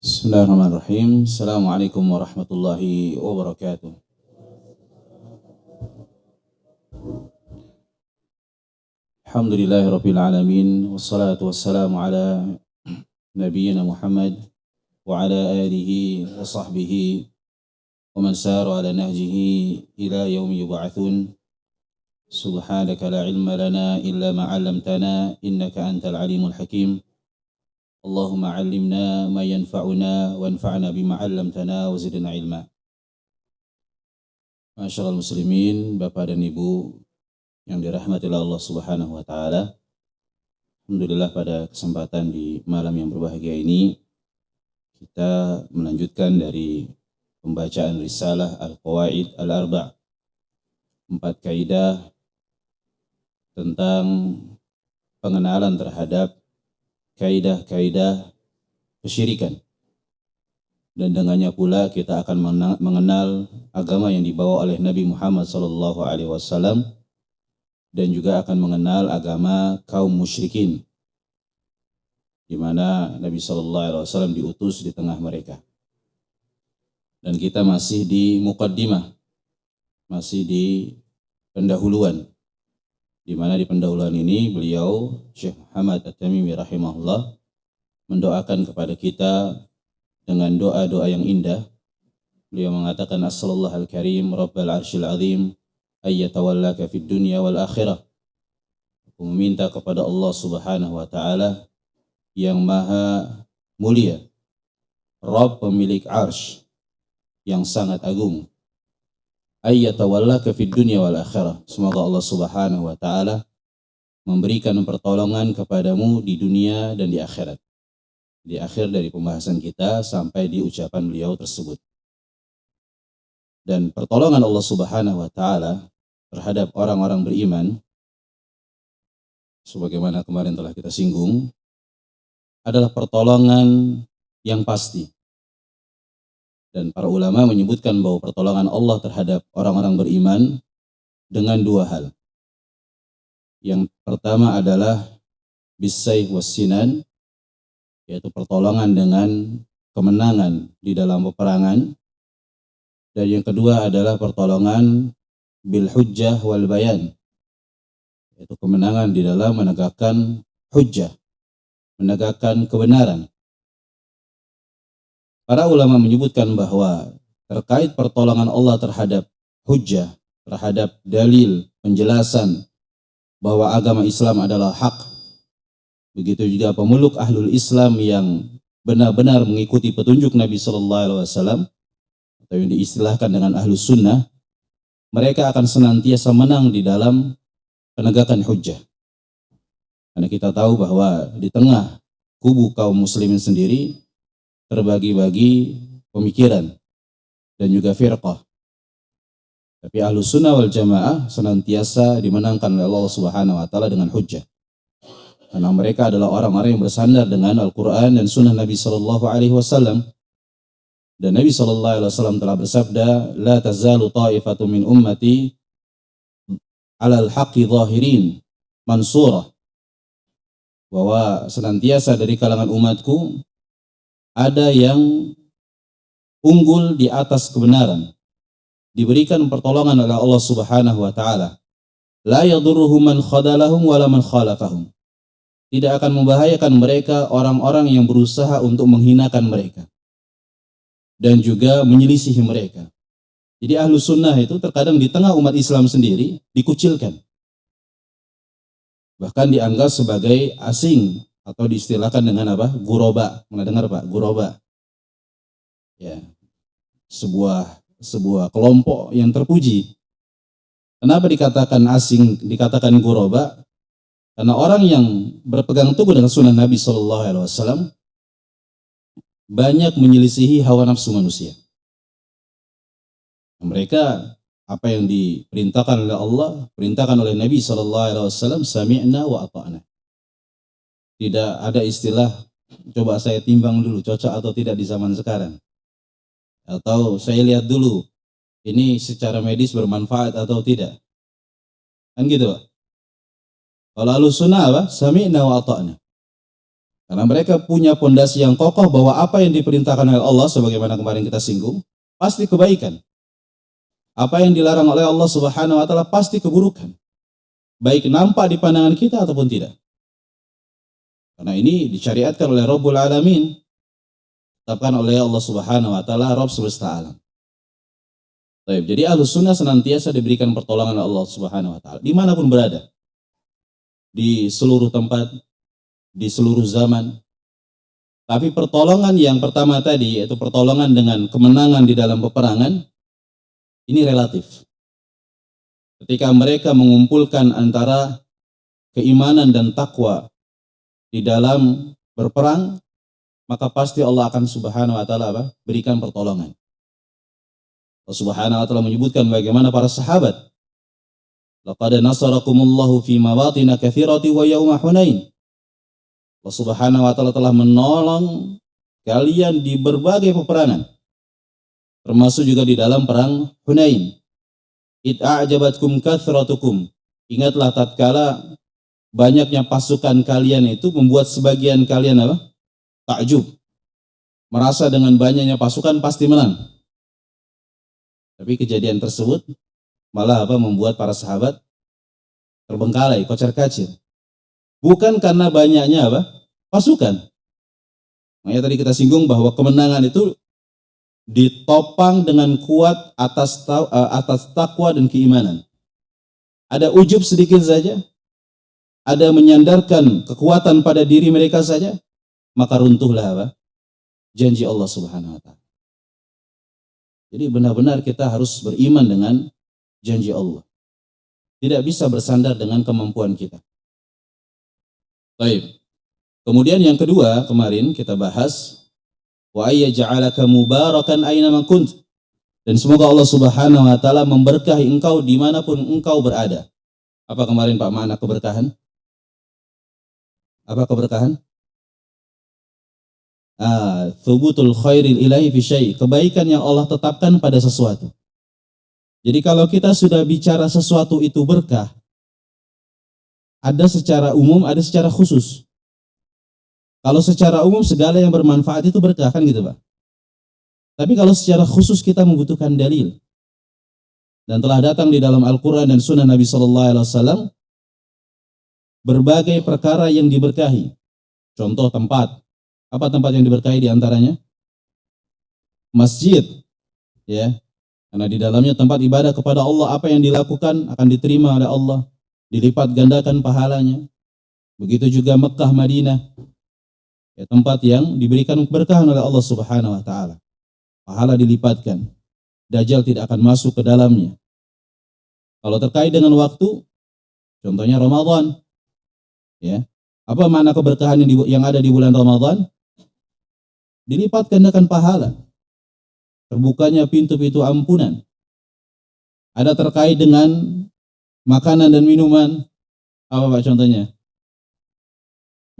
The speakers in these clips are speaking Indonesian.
Bismillahirrahmanirrahim. Assalamualaikum warahmatullahi wabarakatuh. Alhamdulillahirabbil alamin wassalatu wassalamu ala nabiyyina Muhammad wa ala alihi wa sahbihi wa man sara ala nahjihi ila yaumi yub'atsun. Subhanaka la ilma lana illa ma 'allamtana innaka antal alimul hakim. Allahumma 'allimna ma yanfa'una wanfa'na bima 'allamtana wa zidna ilma. Masyaallah muslimin, Bapak dan Ibu yang dirahmati oleh Allah Subhanahu wa taala. Alhamdulillah pada kesempatan di malam yang berbahagia ini kita melanjutkan dari pembacaan risalah Al-Qawaid Al-Arba', 4 kaidah tentang pengenalan terhadap kaidah-kaidah kesyirikan. Dan dengannya pula kita akan mengenal agama yang dibawa oleh Nabi Muhammad SAW dan juga akan mengenal agama kaum musyrikin, di mana Nabi SAW diutus di tengah mereka. Dan kita masih di muqaddimah, masih di pendahuluan, di mana di pendahuluan ini beliau Syekh Muhammad At-Tamimi rahimahullah mendoakan kepada kita dengan doa-doa yang indah. Beliau mengatakan, As-sallallahu al-karim Rabbal arsyil azim ayyatawallaka fid dunya wal akhirah. Aku meminta kepada Allah Subhanahu wa taala yang maha mulia, Rabb pemilik arsy yang sangat agung, ayyatawallaka fid dunya wal akhirah. Semoga Allah Subhanahu wa taala memberikan pertolongan kepadamu di dunia dan di akhirat. Di akhir dari pembahasan kita sampai di ucapan beliau tersebut. Dan pertolongan Allah Subhanahu wa taala terhadap orang-orang beriman, sebagaimana kemarin telah kita singgung, adalah pertolongan yang pasti. Dan para ulama menyebutkan bahwa pertolongan Allah terhadap orang-orang beriman dengan 2 hal. Yang pertama adalah bisayf wassinan, yaitu pertolongan dengan kemenangan di dalam peperangan. Dan yang kedua adalah pertolongan bil hujjah wal bayan, yaitu kemenangan di dalam menegakkan hujjah, menegakkan kebenaran. Para ulama menyebutkan bahwa terkait pertolongan Allah terhadap hujjah, terhadap dalil, penjelasan bahwa agama Islam adalah hak, begitu juga pemeluk ahlul Islam yang benar-benar mengikuti petunjuk Nabi SAW, atau yang diistilahkan dengan ahlus sunnah, mereka akan senantiasa menang di dalam penegakan hujjah. Karena kita tahu bahwa di tengah kubu kaum muslimin sendiri terbagi-bagi pemikiran dan juga firqah. Tapi ahlus sunnah wal jamaah senantiasa dimenangkan oleh Allah Subhanahu wa taala dengan hujjah. Karena mereka adalah orang-orang yang bersandar dengan Al-Quran dan Sunnah Nabi SAW. Dan Nabi SAW telah bersabda, La tazalu ta'ifatu min ummati alal haqqi zahirin mansurah. Bahwa senantiasa dari kalangan umatku ada yang unggul di atas kebenaran, diberikan pertolongan oleh Allah Subhanahu wa taala. La yadurruhum man khadalahum wala man khalafahum. Tidak akan membahayakan mereka orang-orang yang berusaha untuk menghinakan mereka dan juga menyelisihi mereka. Jadi ahlu sunnah itu terkadang di tengah umat Islam sendiri dikucilkan, bahkan dianggap sebagai asing, atau diistilahkan dengan apa? Guroba. Pernah dengar Pak? Guroba. Ya, sebuah kelompok yang terpuji. Kenapa dikatakan asing, dikatakan guroba? Karena orang yang berpegang teguh dengan sunnah Nabi SAW banyak menyelisihi hawa nafsu manusia. Mereka apa yang diperintahkan oleh Allah, perintahkan oleh Nabi SAW, sami'na wa ata'na. Tidak ada istilah, coba saya timbang dulu cocok atau tidak di zaman sekarang. Atau saya lihat dulu, ini secara medis bermanfaat atau tidak. Kan gitu Pak. Kalau ahlus sunnah apa? Sami'na wa ata'na. Karena mereka punya pondasi yang kokoh bahwa apa yang diperintahkan oleh Allah sebagaimana kemarin kita singgung pasti kebaikan. Apa yang dilarang oleh Allah Subhanahu wa taala pasti keburukan. Baik nampak di pandangan kita ataupun tidak. Karena ini disyariatkan oleh Rabbul Alamin, ditetapkan oleh Allah Subhanahu wa taala, Rabb semesta alam. Baik, jadi Ahlus Sunnah senantiasa diberikan pertolongan Allah Subhanahu wa taala dimanapun berada. Di seluruh tempat, di seluruh zaman. Tapi pertolongan yang pertama tadi, yaitu pertolongan dengan kemenangan di dalam peperangan, ini relatif. Ketika mereka mengumpulkan antara keimanan dan takwa di dalam berperang, maka pasti Allah akan Subhanahu wa taala berikan pertolongan. Allah Subhanahu wa taala menyebutkan bagaimana para sahabat, laqad nasarakumullahu fi mawatin katsirati wa yauma Hunain. Allah Subhanahu wa taala telah menolong kalian di berbagai peperangan, termasuk juga di dalam perang Hunain. Id a'jabatkum kathratukum. Ingatlah tatkala banyaknya pasukan kalian itu membuat sebagian kalian takjub. Merasa dengan banyaknya pasukan pasti menang. Tapi kejadian tersebut malah membuat para sahabat terbengkalai, kocar-kacir. Bukan karena banyaknya pasukan. Makanya tadi kita singgung bahwa kemenangan itu ditopang dengan kuat atas takwa dan keimanan. Ada ujub sedikit saja, ada menyandarkan kekuatan pada diri mereka saja, maka runtuhlah janji Allah Subhanahu wa taala. Jadi benar-benar kita harus beriman dengan janji Allah. Tidak bisa bersandar dengan kemampuan kita. Baik. Kemudian yang kedua kemarin kita bahas, wa ayyaj'alaka mubarakan aina ma kunt. Dan semoga Allah Subhanahu wa taala memberkahi engkau dimanapun engkau berada. Apa kemarin Pak makna keberkahan? Apa keberkahan? Thubutul khairil ilahi fi syai', kebaikan yang Allah tetapkan pada sesuatu. Jadi kalau kita sudah bicara sesuatu itu berkah, ada secara umum, ada secara khusus. Kalau secara umum segala yang bermanfaat itu berkah, kan gitu Pak. Tapi kalau secara khusus kita membutuhkan dalil. Dan telah datang di dalam Al-Quran dan Sunnah Nabi SAW berbagai perkara yang diberkahi. Contoh tempat. Apa tempat yang diberkahi diantaranya? Masjid. Ya. Karena di dalamnya tempat ibadah kepada Allah, apa yang dilakukan akan diterima oleh Allah. Dilipat gandakan pahalanya. Begitu juga Mekah, Madinah. Ya, tempat yang diberikan keberkahan oleh Allah Subhanahu wa taala. Pahala dilipatkan. Dajjal tidak akan masuk ke dalamnya. Kalau terkait dengan waktu, contohnya Ramadan. Ya. Apa makna keberkahan yang ada di bulan Ramadan? Dilipat gandakan pahala. Terbukanya pintu-pintu ampunan. Ada terkait dengan makanan dan minuman. Apa Pak contohnya?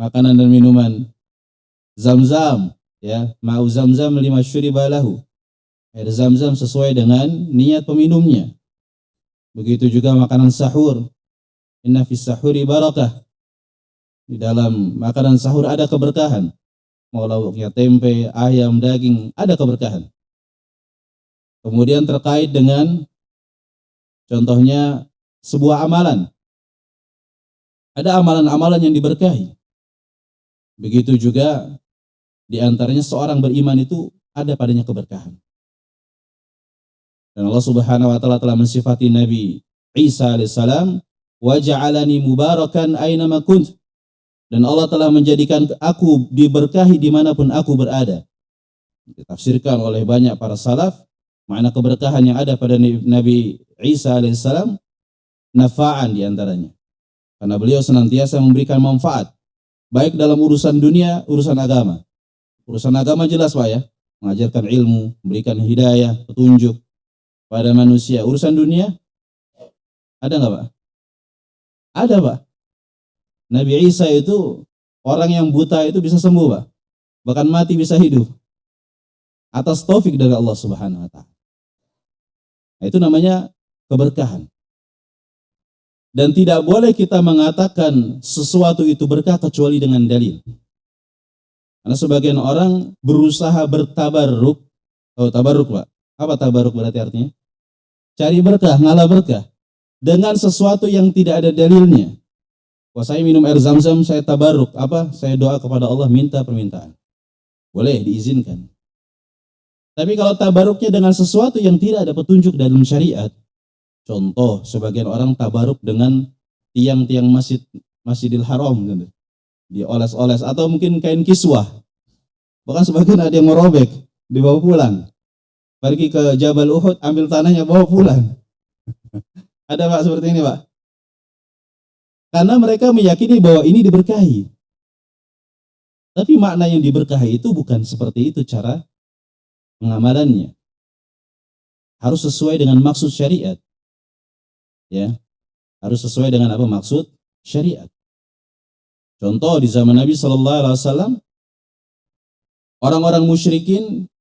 Makanan dan minuman. Zam-zam, ya, ma'u zam-zam lima syuriba lahu. Air zam-zam sesuai dengan niat peminumnya. Begitu juga makanan sahur. Inna fis sahuri barakah. Di dalam makanan sahur ada keberkahan. Mau lauknya tempe, ayam, daging, ada keberkahan. Kemudian terkait dengan contohnya sebuah amalan. Ada amalan-amalan yang diberkahi. Begitu juga di antaranya seorang beriman itu ada padanya keberkahan. Dan Allah Subhanahu wa taala telah mensifati Nabi Isa alaihissalam, wa ja'alani mubarakan aina ma kunt. Dan Allah telah menjadikan aku diberkahi dimanapun aku berada. Ditafsirkan oleh banyak para salaf, makna keberkahan yang ada pada Nabi Isa alaihissalam nafa'an diantaranya. Karena beliau senantiasa memberikan manfaat, baik dalam urusan dunia, urusan agama. Urusan agama jelas Pak ya, mengajarkan ilmu, memberikan hidayah, petunjuk pada manusia. Urusan dunia, ada nggak Pak? Ada Pak. Nabi Isa itu, orang yang buta itu bisa sembuh Pak. Bahkan mati bisa hidup. Atas taufik dari Allah Subhanahu wa taala. Nah, itu namanya keberkahan. Dan tidak boleh kita mengatakan sesuatu itu berkah kecuali dengan dalil. Karena sebagian orang berusaha bertabarruk. Tahu tabarruk, Pak? Apa tabarruk berarti artinya? Cari berkah, ngalah berkah dengan sesuatu yang tidak ada dalilnya. Wah, saya minum air zam-zam, saya tabarruk. Apa? Saya doa kepada Allah, minta permintaan. Boleh, diizinkan. Tapi kalau tabarruknya dengan sesuatu yang tidak ada petunjuk dalam syariat, contoh, sebagian orang tabarruk dengan tiang-tiang Masjidil Haram, gitu. Dioles-oles, atau mungkin kain kiswah. Bahkan sebagian ada yang merobek, dibawa pulang. Pergi ke Jabal Uhud, ambil tanahnya, bawa pulang. Ada Pak seperti ini, Pak? Karena mereka meyakini bahwa ini diberkahi. Tapi makna yang diberkahi itu bukan seperti itu cara pengamalannya. Harus sesuai dengan maksud syariat. Ya, harus sesuai dengan apa maksud syariat. Contoh di zaman Nabi Shallallahu Alaihi Wasallam, orang-orang musyrikin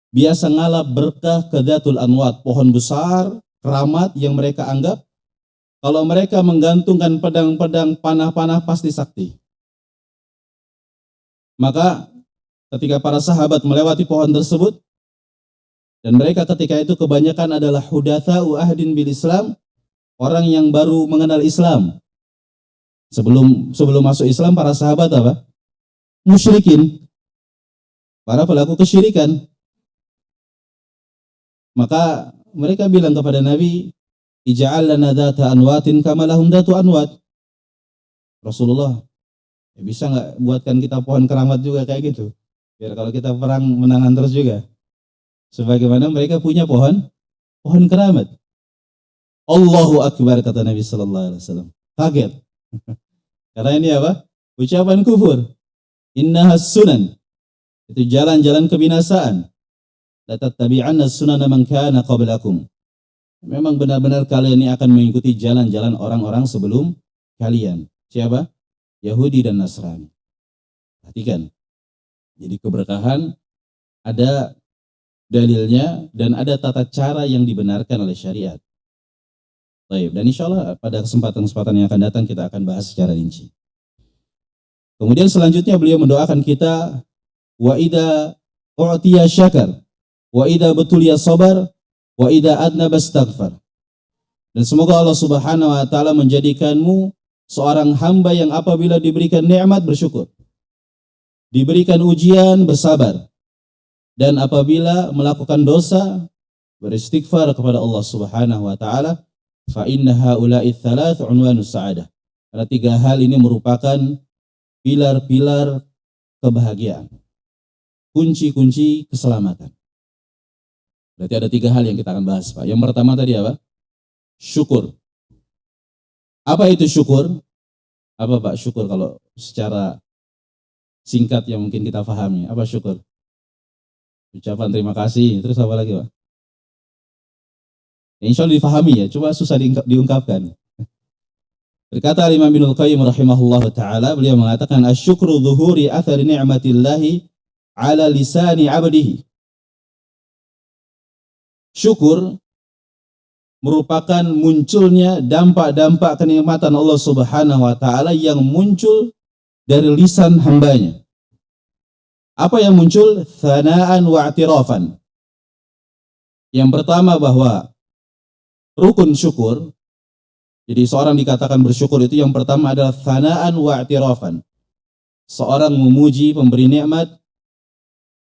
biasa ngalap berkah ke Datul Anwat, pohon besar, keramat yang mereka anggap kalau mereka menggantungkan pedang-pedang panah-panah pasti sakti. Maka ketika para sahabat melewati pohon tersebut, dan mereka ketika itu kebanyakan adalah hudatsa'u ahdin bil Islam, orang yang baru mengenal Islam. Sebelum masuk Islam, para sahabat apa? Musyrikin, para pelaku kesyirikan. Maka mereka bilang kepada Nabi, ij'al lana dzata anwatin kama lahum dzatu anwat. Rasulullah, bisa nggak buatkan kita pohon keramat juga kayak gitu? Biar kalau kita perang menangan terus juga. Sebagaimana mereka punya pohon keramat. Allahu Akbar, kata Nabi Sallallahu Alaihi Wasallam. Kaget. Karena ini apa? Ucapan kufur. Innahas sunan. Itu jalan-jalan kebinasaan. La tattabi'anna sunana man kana qablakum. Memang benar-benar kalian ini akan mengikuti jalan-jalan orang-orang sebelum kalian. Siapa? Yahudi dan Nasrani. Perhatikan. Jadi keberkahan ada dalilnya dan ada tata cara yang dibenarkan oleh syariat. Baik, dan insya Allah pada kesempatan-kesempatan yang akan datang kita akan bahas secara rinci. Kemudian selanjutnya beliau mendoakan kita, wa idza u'tiya syakar, wa idza betuliya sabar, wa idza adnaba astaghfar. Dan semoga Allah Subhanahu wa taala menjadikanmu seorang hamba yang apabila diberikan nikmat bersyukur, diberikan ujian bersabar, dan apabila melakukan dosa beristighfar kepada Allah Subhanahu wa taala. Fa inna haula'i tsalath unwanus sa'adah. Karena tiga hal ini merupakan pilar-pilar kebahagiaan, kunci-kunci keselamatan. Berarti ada tiga hal yang kita akan bahas, Pak. Yang pertama tadi apa? Syukur. Apa itu syukur? Apa Pak syukur kalau secara singkat yang mungkin kita pahami? Apa syukur? Ucapan terima kasih, terus apa lagi, Pak? Ya, insya Allah difahami ya, cuma susah diungkapkan. Berkata Imam Ibnul Qayyim rahimahullah ta'ala, beliau mengatakan, asyukru zuhuri athari ni'matillahi ala lisani abdihi. Syukur merupakan munculnya dampak-dampak kenikmatan Allah Subhanahu wa taala yang muncul dari lisan hambanya. Apa yang muncul? Thana'an wa i'tirafan. Yang pertama bahwa rukun syukur, jadi seorang dikatakan bersyukur itu yang pertama adalah thana'an wa i'tirafan. Seorang memuji pemberi nikmat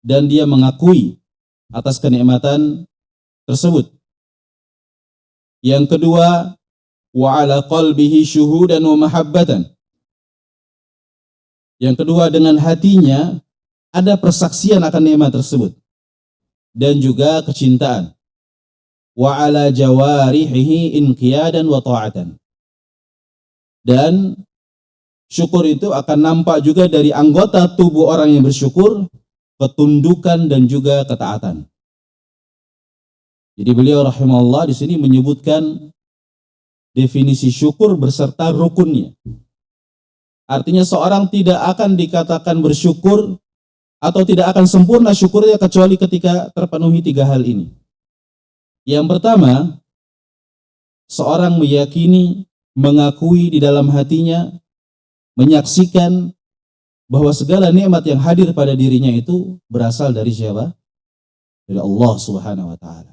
dan dia mengakui atas kenikmatan tersebut. Yang kedua, wa ala qalbihi syuhudan wa mahabbatan. Yang kedua, dengan hatinya ada persaksian akan nikmat tersebut dan juga kecintaan. Wa ala jawarihi inqiyadan wa ta'atan. Dan syukur itu akan nampak juga dari anggota tubuh orang yang bersyukur, ketundukan dan juga ketaatan. Jadi beliau rahimahullah di sini menyebutkan definisi syukur beserta rukunnya. Artinya seorang tidak akan dikatakan bersyukur atau tidak akan sempurna syukurnya kecuali ketika terpenuhi tiga hal ini. Yang pertama, seorang meyakini, mengakui di dalam hatinya, menyaksikan bahwa segala nikmat yang hadir pada dirinya itu berasal dari siapa? Dari Allah Subhanahu wa taala.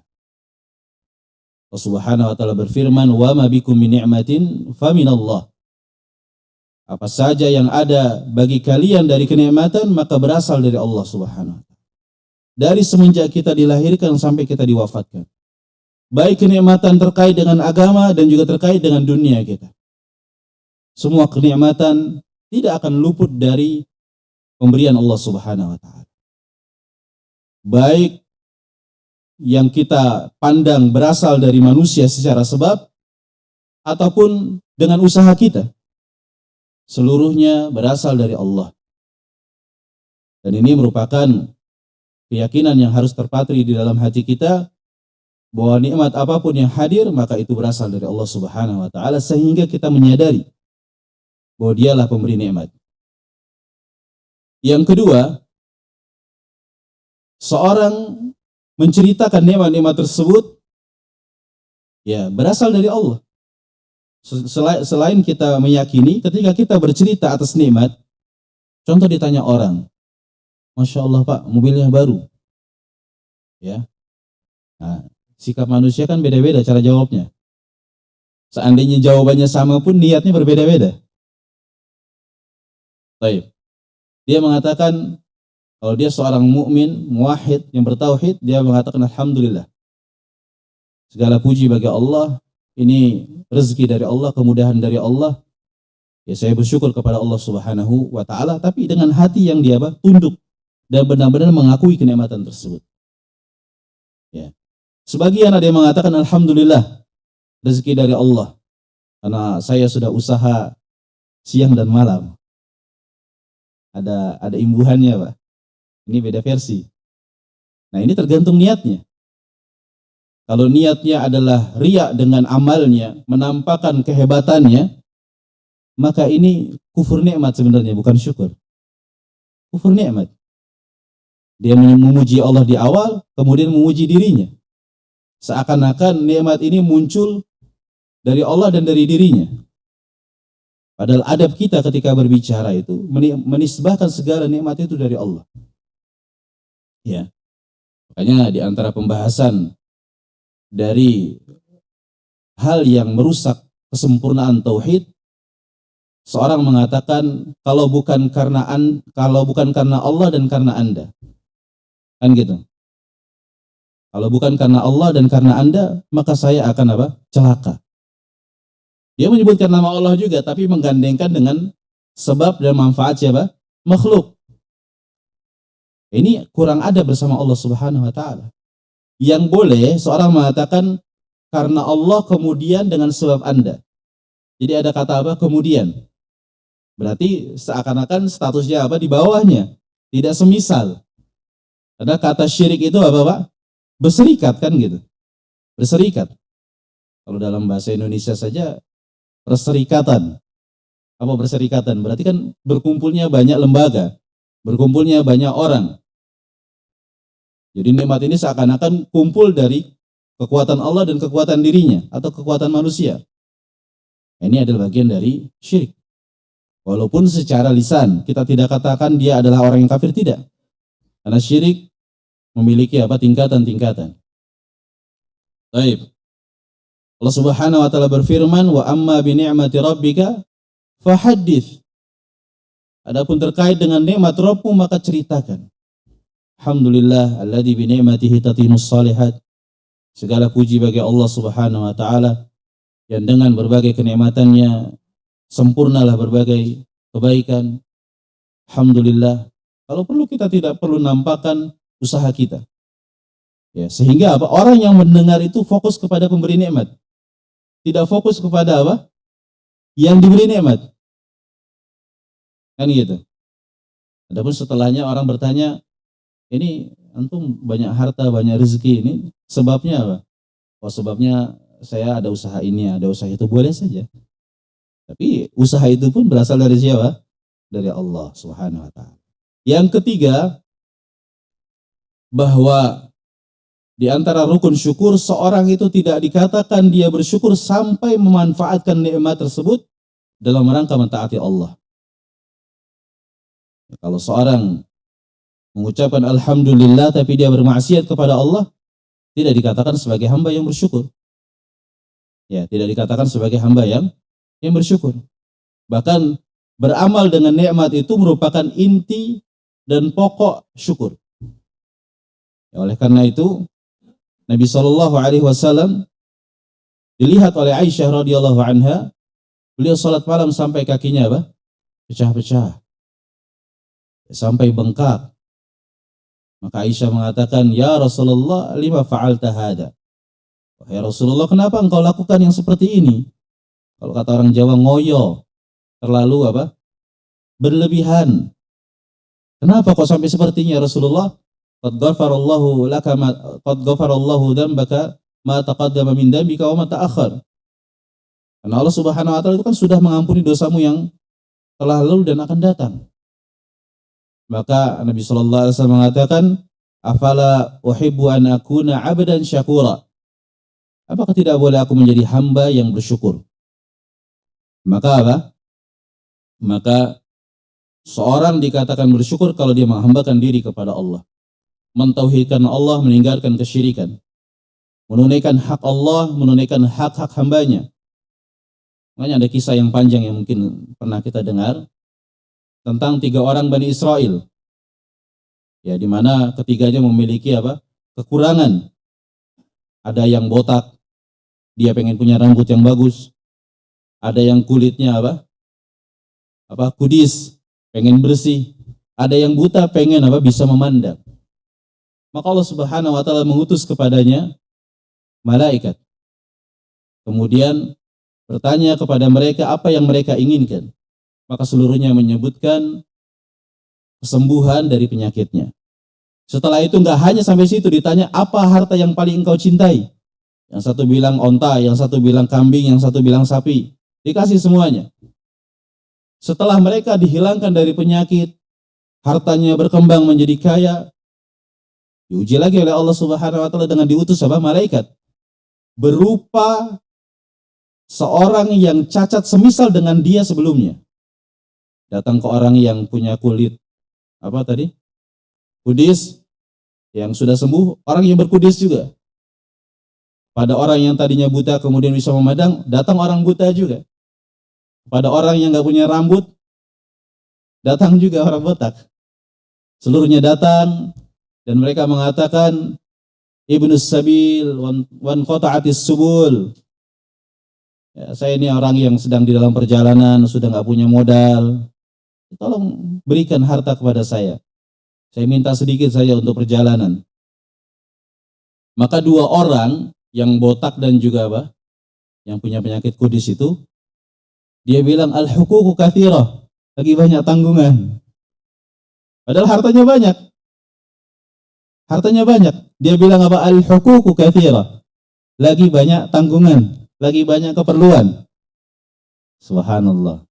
Allah Subhanahu wa taala berfirman, "Wa ma bikum min ni'matin faminallah." Apa saja yang ada bagi kalian dari kenikmatan maka berasal dari Allah Subhanahu wa taala. Dari semenjak kita dilahirkan sampai kita diwafatkan. Baik kenikmatan terkait dengan agama dan juga terkait dengan dunia kita. Semua kenikmatan tidak akan luput dari pemberian Allah Subhanahu wa taala. Baik yang kita pandang berasal dari manusia secara sebab ataupun dengan usaha kita. Seluruhnya berasal dari Allah. Dan ini merupakan keyakinan yang harus terpatri di dalam hati kita bahwa nikmat apapun yang hadir maka itu berasal dari Allah Subhanahu wa taala sehingga kita menyadari bahwa dialah pemberi nikmat. Yang kedua, seorang menceritakan nikmat-nikmat tersebut ya berasal dari Allah. Selain kita meyakini ketika kita bercerita atas nikmat, contoh ditanya orang, Masya Allah Pak, mobilnya baru. Ya. Nah, sikap manusia kan beda-beda cara jawabnya. Seandainya jawabannya sama pun niatnya berbeda-beda. Baik. Dia mengatakan kalau dia seorang mukmin, muwahhid yang bertauhid, dia mengatakan alhamdulillah. Segala puji bagi Allah, ini rezeki dari Allah, kemudahan dari Allah. Ya saya bersyukur kepada Allah Subhanahu wa taala tapi dengan hati yang dia tunduk dan benar-benar mengakui kenikmatan tersebut. Ya. Sebagian ada yang mengatakan alhamdulillah rezeki dari Allah karena saya sudah usaha siang dan malam. Ada imbuhannya, Pak. Ini beda versi. Nah, ini tergantung niatnya. Kalau niatnya adalah riya dengan amalnya, menampakkan kehebatannya, maka ini kufur nikmat sebenarnya, bukan syukur. Kufur nikmat. Dia memuji Allah di awal, kemudian memuji dirinya. Seakan-akan nikmat ini muncul dari Allah dan dari dirinya. Padahal adab kita ketika berbicara itu menisbahkan segala nikmat itu dari Allah. Ya. Makanya di antara pembahasan dari hal yang merusak kesempurnaan tauhid, seorang mengatakan kalau bukan karena Allah dan karena Anda. Kan gitu. Kalau bukan karena Allah dan karena Anda, maka saya akan celaka. Dia menyebutkan nama Allah juga, tapi menggandengkan dengan sebab dan manfaat siapa? Makhluk. Ini kurang adab bersama Allah Subhanahu wa taala. Yang boleh seorang mengatakan karena Allah kemudian dengan sebab Anda. Jadi ada kata kemudian. Berarti seakan-akan statusnya di bawahnya. Tidak semisal. Ada kata syirik itu Pak? Berserikat kan gitu. Berserikat. Kalau dalam bahasa Indonesia saja perserikatan. Apa perserikatan? Berarti kan berkumpulnya banyak lembaga, berkumpulnya banyak orang. Jadi nikmat ini seakan-akan kumpul dari kekuatan Allah dan kekuatan dirinya atau kekuatan manusia. Ini adalah bagian dari syirik. Walaupun secara lisan kita tidak katakan dia adalah orang yang kafir, tidak. Karena syirik memiliki tingkatan-tingkatan. Baik. Allah Subhanahu wa taala berfirman, "Wa amma bi ni'mati rabbika fahaddits." Adapun terkait dengan nikmat Rabbmu maka ceritakan. Alhamdulillah alladzi bi ni'matihi tatimmus shalihat. Segala puji bagi Allah Subhanahu wa taala yang dengan berbagai kenikmatannya sempurnalah berbagai kebaikan. Alhamdulillah. Kalau perlu kita tidak perlu nampakkan usaha kita. Ya, sehingga orang yang mendengar itu fokus kepada pemberi nikmat. Tidak fokus kepada yang diberi nikmat. Kan gitu. Adapun setelahnya orang bertanya, ini antum banyak harta, banyak rezeki, ini sebabnya apa? Oh, sebabnya saya ada usaha ini, ada usaha itu, boleh saja. Tapi usaha itu pun berasal dari siapa? Dari Allah Subhanahu wa taala. Yang ketiga, bahwa di antara rukun syukur, seorang itu tidak dikatakan dia bersyukur sampai memanfaatkan nikmat tersebut dalam rangka mentaati Allah. Kalau seorang mengucapkan alhamdulillah tapi dia bermaksiat kepada Allah, tidak dikatakan sebagai hamba yang bersyukur. Ya, tidak dikatakan sebagai hamba yang bersyukur. Bahkan beramal dengan nikmat itu merupakan inti dan pokok syukur. Ya, oleh karena itu Nabi Shallallahu Alaihi Wasallam dilihat oleh Aisyah radhiyallahu anha, beliau salat malam sampai kakinya apa? Pecah-pecah, sampai bengkak. Maka Aisyah mengatakan, ya Rasulullah, lima fa'alta hada? Wahai Rasulullah, kenapa engkau lakukan yang seperti ini? Kalau kata orang Jawa, ngoyo, terlalu apa? Berlebihan. Kenapa kok sampai sepertinya Rasulullah? Qad ghafarallahu laka qad ghafarallahu dzambaka ma taqaddama min dzambika wa ma ta'akhkhar. Karena Allah Subhanahu wa taala itu kan sudah mengampuni dosamu yang telah lalu dan akan datang. Maka Nabi sallallahu alaihi wasallam mengatakan, afala uhibbu an akuna 'abdan syakura? Apakah tidak boleh aku menjadi hamba yang bersyukur? Maka apa? Maka seorang dikatakan bersyukur kalau dia menghambakan diri kepada Allah, mentauhidkan Allah, meninggalkan kesyirikan, menunaikan hak Allah, menunaikan hak-hak hambanya. Makanya ada kisah yang panjang yang mungkin pernah kita dengar tentang 3 orang Bani Israel, ya, di mana ketiganya memiliki apa? Kekurangan. Ada yang botak, dia pengen punya rambut yang bagus. Ada yang kulitnya kudis, pengen bersih. Ada yang buta, pengen bisa memandang. Maka Allah Subhanahu wa taala mengutus kepadanya malaikat. Kemudian bertanya kepada mereka apa yang mereka inginkan. Maka seluruhnya menyebutkan kesembuhan dari penyakitnya. Setelah itu nggak hanya sampai situ, ditanya apa harta yang paling engkau cintai. Yang satu bilang onta, yang satu bilang kambing, yang satu bilang sapi. Dikasih semuanya. Setelah mereka dihilangkan dari penyakit, hartanya berkembang menjadi kaya, diuji lagi oleh Allah Subhanahu wa taala dengan diutus malaikat berupa seorang yang cacat semisal dengan dia sebelumnya. Datang ke orang yang punya kulit kudis, yang sudah sembuh, orang yang berkudis juga. Pada orang yang tadinya buta kemudian bisa memandang, datang orang buta juga. Pada orang yang nggak punya rambut, datang juga orang botak. Seluruhnya datang dan mereka mengatakan, Ibnus Sabil wan qata'atis subul. Ya, saya ini orang yang sedang di dalam perjalanan, sudah nggak punya modal. Tolong berikan harta kepada saya. Saya minta sedikit saja untuk perjalanan. Maka 2 orang yang botak dan juga yang punya penyakit kudis itu, dia bilang al-huququ katsirah, lagi banyak tanggungan. Padahal hartanya banyak. Hartanya banyak. Dia bilang al-huququ katsirah, lagi banyak tanggungan, lagi banyak keperluan. Subhanallah.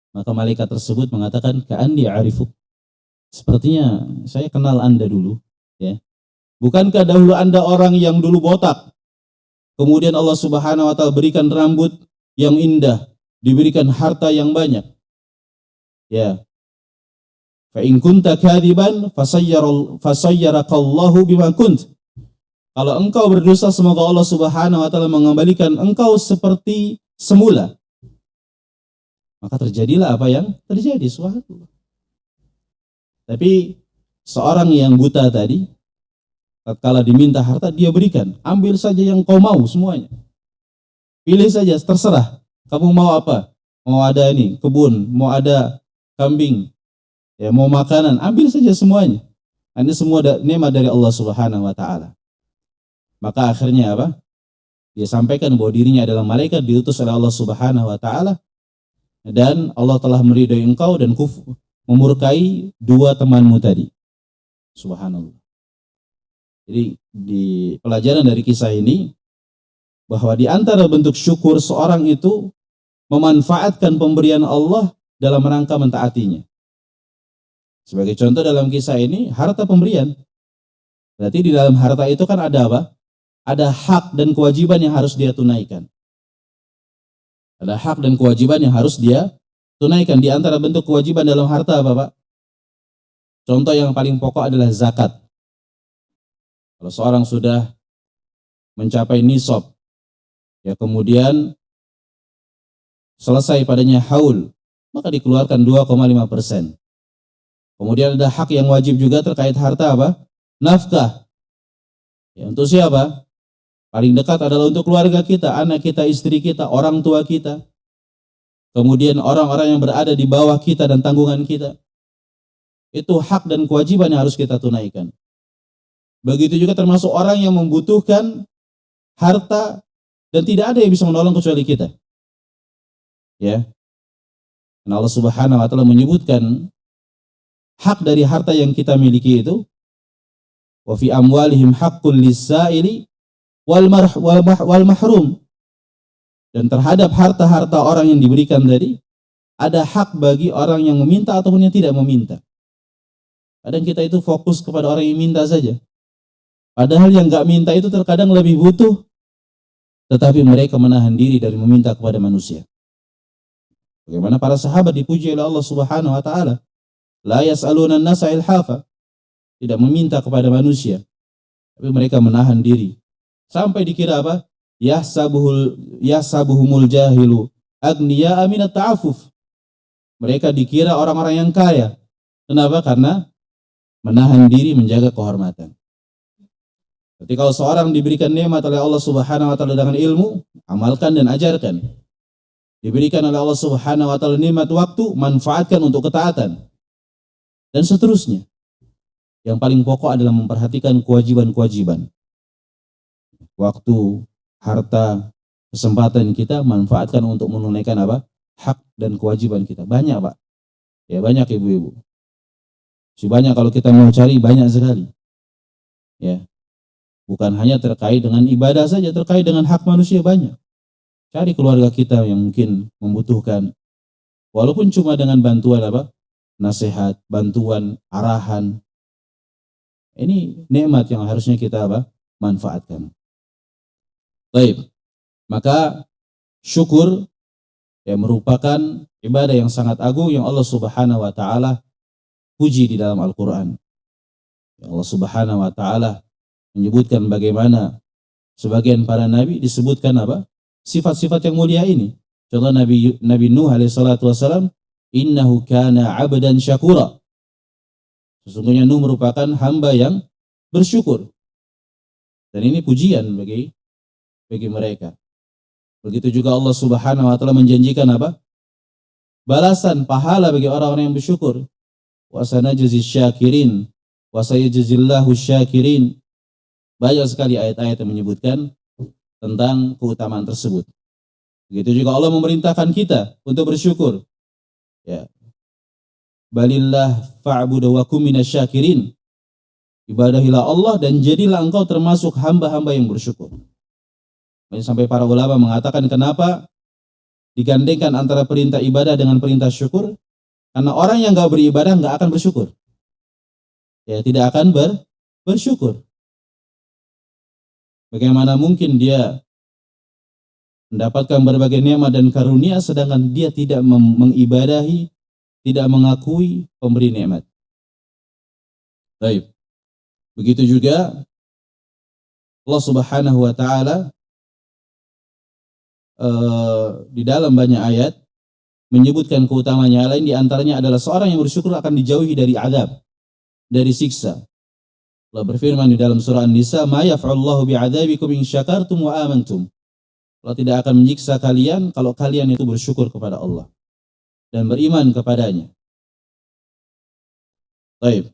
Maka malaikat tersebut mengatakan, ka'anni a'rifuk. Sepertinya saya kenal Anda dulu, ya. Bukankah dahulu Anda orang yang dulu botak? Kemudian Allah Subhanahu wa taala berikan rambut yang indah, diberikan harta yang banyak. Ya. Fa in kunta kadziban fasayyarakallahu bima kunt. Kalau engkau berdosa, semoga Allah Subhanahu wa taala mengembalikan engkau seperti semula. Maka terjadilah apa yang terjadi, subhanallah. Tapi seorang yang buta tadi, tatkala diminta harta, dia berikan. Ambil saja yang kau mau semuanya. Pilih saja, terserah. Kamu mau apa? Mau ada kebun, mau ada kambing, ya, mau makanan, ambil saja semuanya. Ini semua nikmat dari Allah Subhanahu wa taala. Maka akhirnya dia sampaikan bahwa dirinya adalah malaikat diutus oleh Allah Subhanahu wa taala, dan Allah telah meridai engkau dan memurkai 2 temanmu tadi. Subhanallah. Jadi di pelajaran dari kisah ini, bahwa di antara bentuk syukur seorang itu memanfaatkan pemberian Allah dalam rangka mentaatinya. Sebagai contoh dalam kisah ini, harta pemberian. Berarti di dalam harta itu kan ada Ada hak dan kewajiban yang harus dia tunaikan. Ada hak dan kewajiban yang harus dia tunaikan. Di antara bentuk kewajiban dalam harta Pak? Contoh yang paling pokok adalah zakat. Kalau seorang sudah mencapai nisab, ya kemudian selesai padanya haul, maka dikeluarkan 2,5%. Kemudian ada hak yang wajib juga terkait harta apa? Nafkah. Ya, untuk siapa? Paling dekat adalah untuk keluarga kita, anak kita, istri kita, orang tua kita. Kemudian orang-orang yang berada di bawah kita dan tanggungan kita. Itu hak dan kewajiban yang harus kita tunaikan. Begitu juga termasuk orang yang membutuhkan harta dan tidak ada yang bisa menolong kecuali kita. Ya. Dan Allah Subhanahu wa taala menyebutkan hak dari harta yang kita miliki itu, wa fi amwalihim haqqul lis-sa'ili wal mahrum. Dan terhadap harta-harta orang yang diberikan tadi, ada hak bagi orang yang meminta ataupun yang tidak meminta. Kadang kita itu fokus kepada orang yang minta saja. Padahal yang gak minta itu terkadang lebih butuh, tetapi mereka menahan diri dari meminta kepada manusia. Bagaimana para sahabat dipuji oleh Allah Subhanahu wa taala. La yas'aluna an-nasa ilhafa. Tidak meminta kepada manusia, tapi mereka menahan diri. Sampai dikira apa? Yahsabuhumul jahilu agniya aminat ta'afuf. Mereka dikira orang-orang yang kaya. Kenapa? Karena menahan diri menjaga kehormatan. Jadi kalau seorang diberikan nikmat oleh Allah Subhanahu wa taala dengan ilmu, amalkan dan ajarkan. Diberikan oleh Allah Subhanahu wa taala nikmat waktu, manfaatkan untuk ketaatan. Dan seterusnya. Yang paling pokok adalah memperhatikan kewajiban-kewajiban. Waktu, harta, kesempatan kita manfaatkan untuk menunaikan apa? Hak dan kewajiban kita. Banyak, Pak. Ya, banyak ibu-ibu. Banyak kalau kita mau cari, banyak sekali. Ya. Bukan hanya terkait dengan ibadah saja, terkait dengan hak manusia banyak. Cari keluarga kita yang mungkin membutuhkan. Walaupun cuma dengan bantuan apa? Nasihat, bantuan, arahan. Ini nikmat yang harusnya kita apa? Manfaatkan. Baik. Maka syukur ya merupakan ibadah yang sangat agung yang Allah Subhanahu wa taala puji di dalam Al-Qur'an. Allah Subhanahu wa taala menyebutkan bagaimana sebagian para nabi disebutkan apa? Sifat-sifat yang mulia ini. Contoh Nabi Nuh alaihi salatu wasalam, innahu kana 'abdan syakura. Sesungguhnya Nuh merupakan hamba yang bersyukur. Dan ini pujian bagi mereka. Begitu juga Allah Subhanahu wa taala menjanjikan apa? Balasan pahala bagi orang-orang yang bersyukur. Wa sanajzi syakirin wa sayajzillahu syakirin. Banyak sekali ayat-ayat yang menyebutkan tentang keutamaan tersebut. Begitu juga Allah memerintahkan kita untuk bersyukur. Ya. Balillah fa'budu wa kum minasyakirin. Ibadahilah Allah dan jadilah engkau termasuk hamba-hamba yang bersyukur. Sampai para ulama mengatakan kenapa digandengkan antara perintah ibadah dengan perintah syukur? Karena orang yang enggak beribadah enggak akan bersyukur. Ya, tidak akan bersyukur. Bagaimana mungkin dia mendapatkan berbagai nikmat dan karunia sedangkan dia tidak mengibadahi, tidak mengakui pemberi nikmat. Baik. Begitu juga Allah Subhanahu wa taala di dalam banyak ayat menyebutkan keutamaannya. Lain di antaranya adalah seorang yang bersyukur akan dijauhi dari azab, dari siksa. Allah berfirman di dalam surah An-Nisa, "Ma yaf'alullahu bi'adzabikum in syakartum wa amantum." Allah tidak akan menyiksa kalian kalau kalian itu bersyukur kepada Allah dan beriman kepadanya. Baik.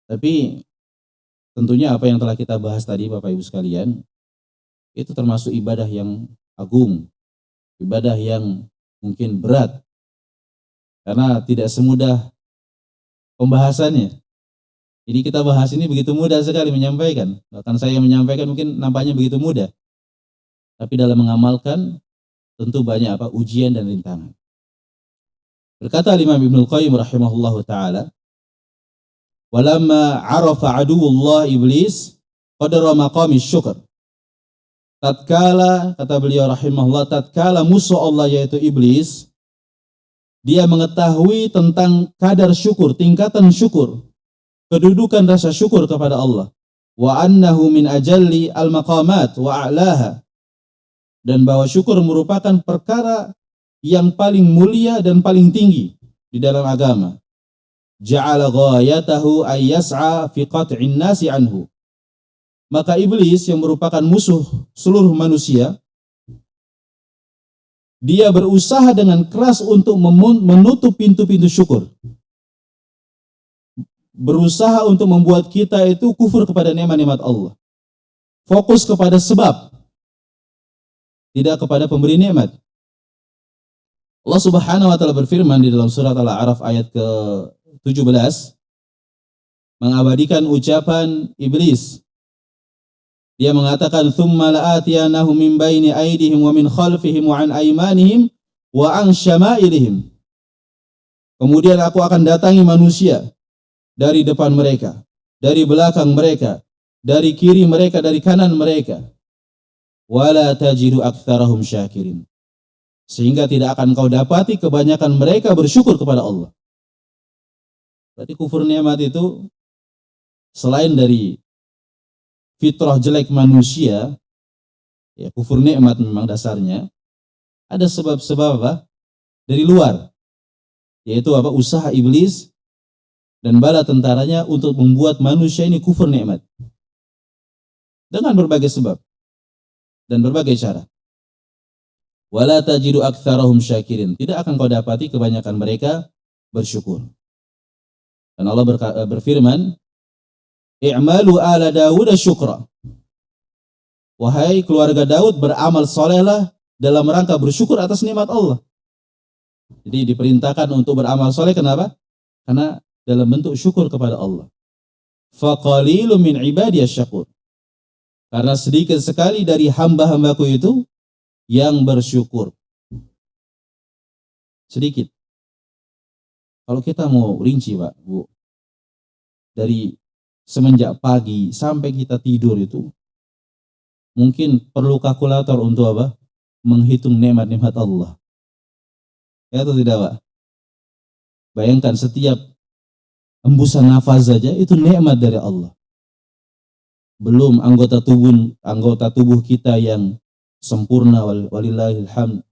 Tapi tentunya apa yang telah kita bahas tadi Bapak Ibu sekalian, itu termasuk ibadah yang agung, ibadah yang mungkin berat, karena tidak semudah pembahasannya. Jadi kita bahas ini begitu mudah sekali menyampaikan, bahkan saya menyampaikan mungkin nampaknya begitu mudah, tapi dalam mengamalkan tentu banyak apa ujian dan rintangan. Berkata Imam Ibnul Qayyim rahimahullahu taala, walamma arafa aduwullah iblis qadra maqami syukur. Tatkala, kata beliau rahimahullah, tatkala musuh Allah yaitu iblis Dia mengetahui tentang kadar syukur, tingkatan syukur, kedudukan rasa syukur kepada Allah. Wa annahu min ajalli al-maqamat wa a'laha. Dan bahwa syukur merupakan perkara yang paling mulia dan paling tinggi di dalam agama. Ja'ala ghayatahu ay yas'a fi qat'in nasi anhu. Maka iblis yang merupakan musuh seluruh manusia, dia berusaha dengan keras untuk menutup pintu-pintu syukur. Berusaha untuk membuat kita itu kufur kepada nikmat-nikmat Allah. Fokus kepada sebab, tidak kepada pemberi nikmat. Allah Subhanahu wa taala berfirman di dalam surat Al-A'raf ayat ke-17, mengabadikan ucapan iblis. Dia mengatakan, "Tsumma la'atiyanahum min baini aydihim wa min khalfihim wa an aymanihim wa an syama'ilihim." Kemudian aku akan datangi manusia dari depan mereka, dari belakang mereka, dari kiri mereka, dari kanan mereka. Wala tajidu aktsarahum syakirin. Sehingga tidak akan kau dapati kebanyakan mereka bersyukur kepada Allah. Berarti kufur nikmat itu selain dari fitrah jelek manusia, ya kufur nikmat memang dasarnya, ada sebab-sebab apa? Dari luar, yaitu apa? Usaha iblis dan bala tentaranya untuk membuat manusia ini kufur nikmat dengan berbagai sebab dan berbagai cara. Wala tajidu aktsarahum syakirin. Tidak akan kau dapati kebanyakan mereka bersyukur. Dan Allah berfirman, "I'malu ala Dawud syukra." Wahai keluarga Daud, beramal solehlah dalam rangka bersyukur atas nikmat Allah. Jadi diperintahkan untuk beramal soleh, kenapa? Karena dalam bentuk syukur kepada Allah. Faqalilun min ibadiyas syakur. Karena sedikit sekali dari hamba-hambaku itu yang bersyukur. Sedikit. Kalau kita mau rinci, Pak, Bu, dari semenjak pagi sampai kita tidur itu, mungkin perlu kalkulator untuk apa? Menghitung nikmat-nikmat Allah. Ya atau tidak, Pak? Bayangkan setiap embusan nafas saja itu nikmat dari Allah. Belum anggota tubuh kita yang sempurna, walillahil hamd.